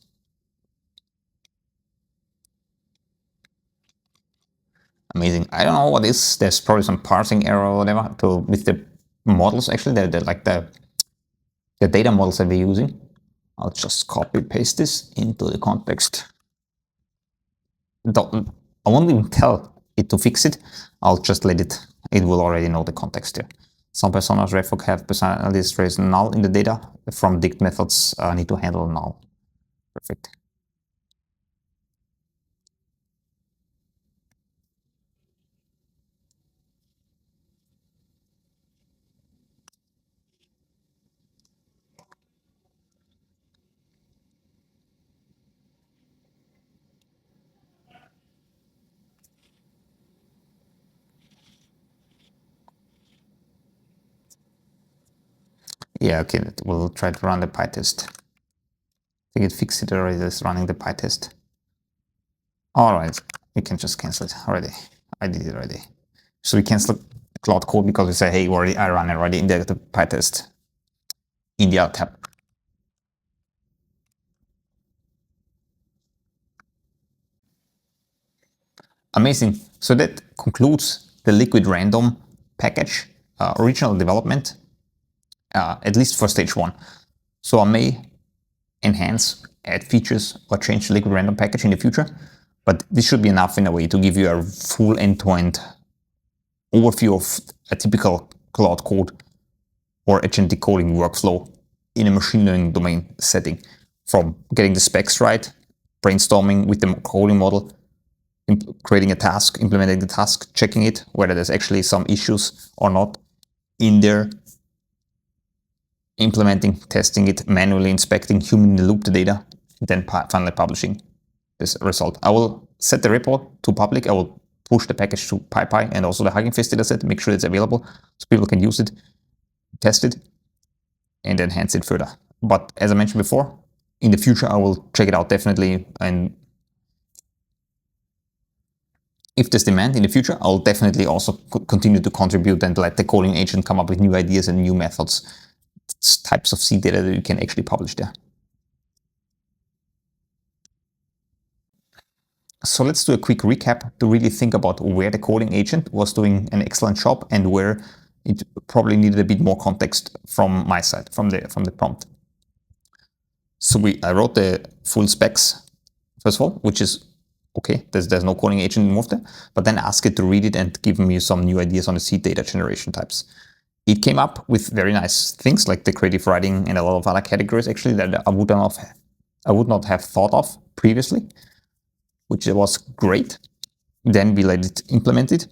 S1: Amazing. I don't know what is. There's probably some parsing error or whatever with the models. Actually, the data models that we're using. I'll just copy paste this into the context. I won't even tell it to fix it. I'll just let it. It will already know the context here. Some personas revoke have personalities raised null in the data. From dict methods need to handle null. Perfect. Yeah, okay, we'll try to run the PyTest. I think it fixed it already, it's running the PyTest. All right, we can just cancel it already. I did it already. So we cancel Claude Code because we say, hey, I ran it already in the PyTest in the tab. Amazing. So that concludes the liquidrandom package original development, at least for stage 1. So I may enhance, add features, or change the liquidrandom package in the future, but this should be enough in a way to give you a full end-to-end overview of a typical Claude Code or agent decoding workflow in a machine learning domain setting, from getting the specs right, brainstorming with the coding model, creating a task, implementing the task, checking it, whether there's actually some issues or not in there, implementing, testing it, manually inspecting, human in the loop the data, and then finally publishing this result. I will set the report to public. I will push the package to PyPy and also the Hugging Face dataset, make sure it's available so people can use it, test it, and enhance it further. But as I mentioned before, in the future, I will check it out definitely. And if there's demand in the future, I'll definitely also continue to contribute and let the coding agent come up with new ideas and new methods, types of seed data that you can actually publish there. So let's do a quick recap to really think about where the coding agent was doing an excellent job and where it probably needed a bit more context from my side, from the prompt. So I wrote the full specs, first of all, which is okay. There's no coding agent involved there, but then ask it to read it and give me some new ideas on the seed data generation types. It came up with very nice things like the creative writing and a lot of other categories actually that I would not have thought of previously, which was great. Then we let it implement it.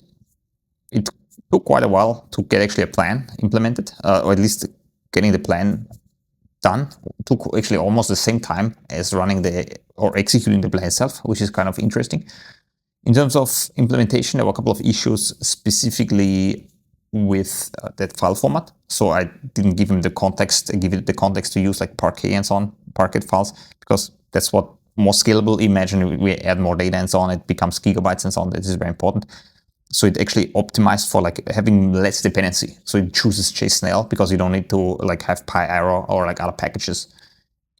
S1: It took quite a while to get actually a plan implemented, or at least getting the plan done. It took actually almost the same time as running or executing the plan itself, which is kind of interesting. In terms of implementation, there were a couple of issues specifically with that file format. So I didn't give him the context, give it the context to use like Parquet and so on, Parquet files, because that's what more scalable. Imagine we add more data and so on, it becomes gigabytes and so on. This is very important. So it actually optimized for like having less dependency. So it chooses JSON-L because you don't need to like have PyArrow or like other packages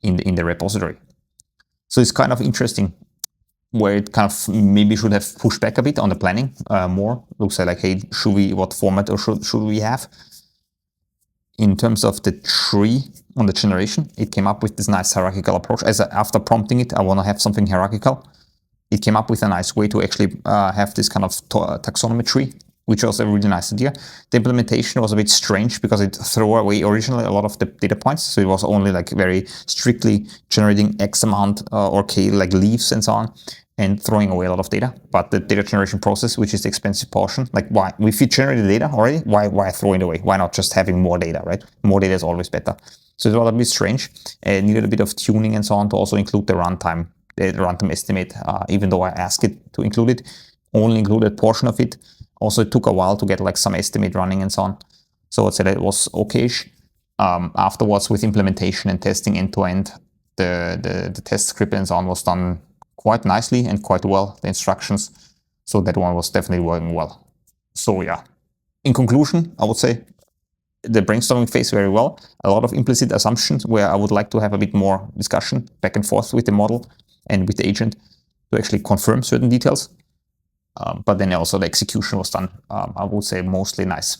S1: in the repository. So it's kind of interesting where it kind of maybe should have pushed back a bit on the planning more. Looks like, hey, what format or should we have? In terms of the tree on the generation, it came up with this nice hierarchical approach. After prompting it, I want to have something hierarchical. It came up with a nice way to actually have this kind of taxonomy tree, which was a really nice idea. The implementation was a bit strange because it threw away originally a lot of the data points. So it was only like very strictly generating X amount or K like leaves and so on, and throwing away a lot of data. But the data generation process, which is the expensive portion, like why? If you generate the data already, why throw it away? Why not just having more data, right? More data is always better. So it was a bit strange. It needed a bit of tuning and so on to also include the runtime estimate, even though I asked it to include it, only included a portion of it. Also, it took a while to get like some estimate running and so on. So I'd say that it was okay-ish. Afterwards, with implementation and testing end-to-end, the test script and so on was done quite nicely and quite well, the instructions. So that one was definitely working well. So yeah, in conclusion, I would say the brainstorming phase very well. A lot of implicit assumptions where I would like to have a bit more discussion back and forth with the model and with the agent to actually confirm certain details. But then also the execution was done, I would say, mostly nice.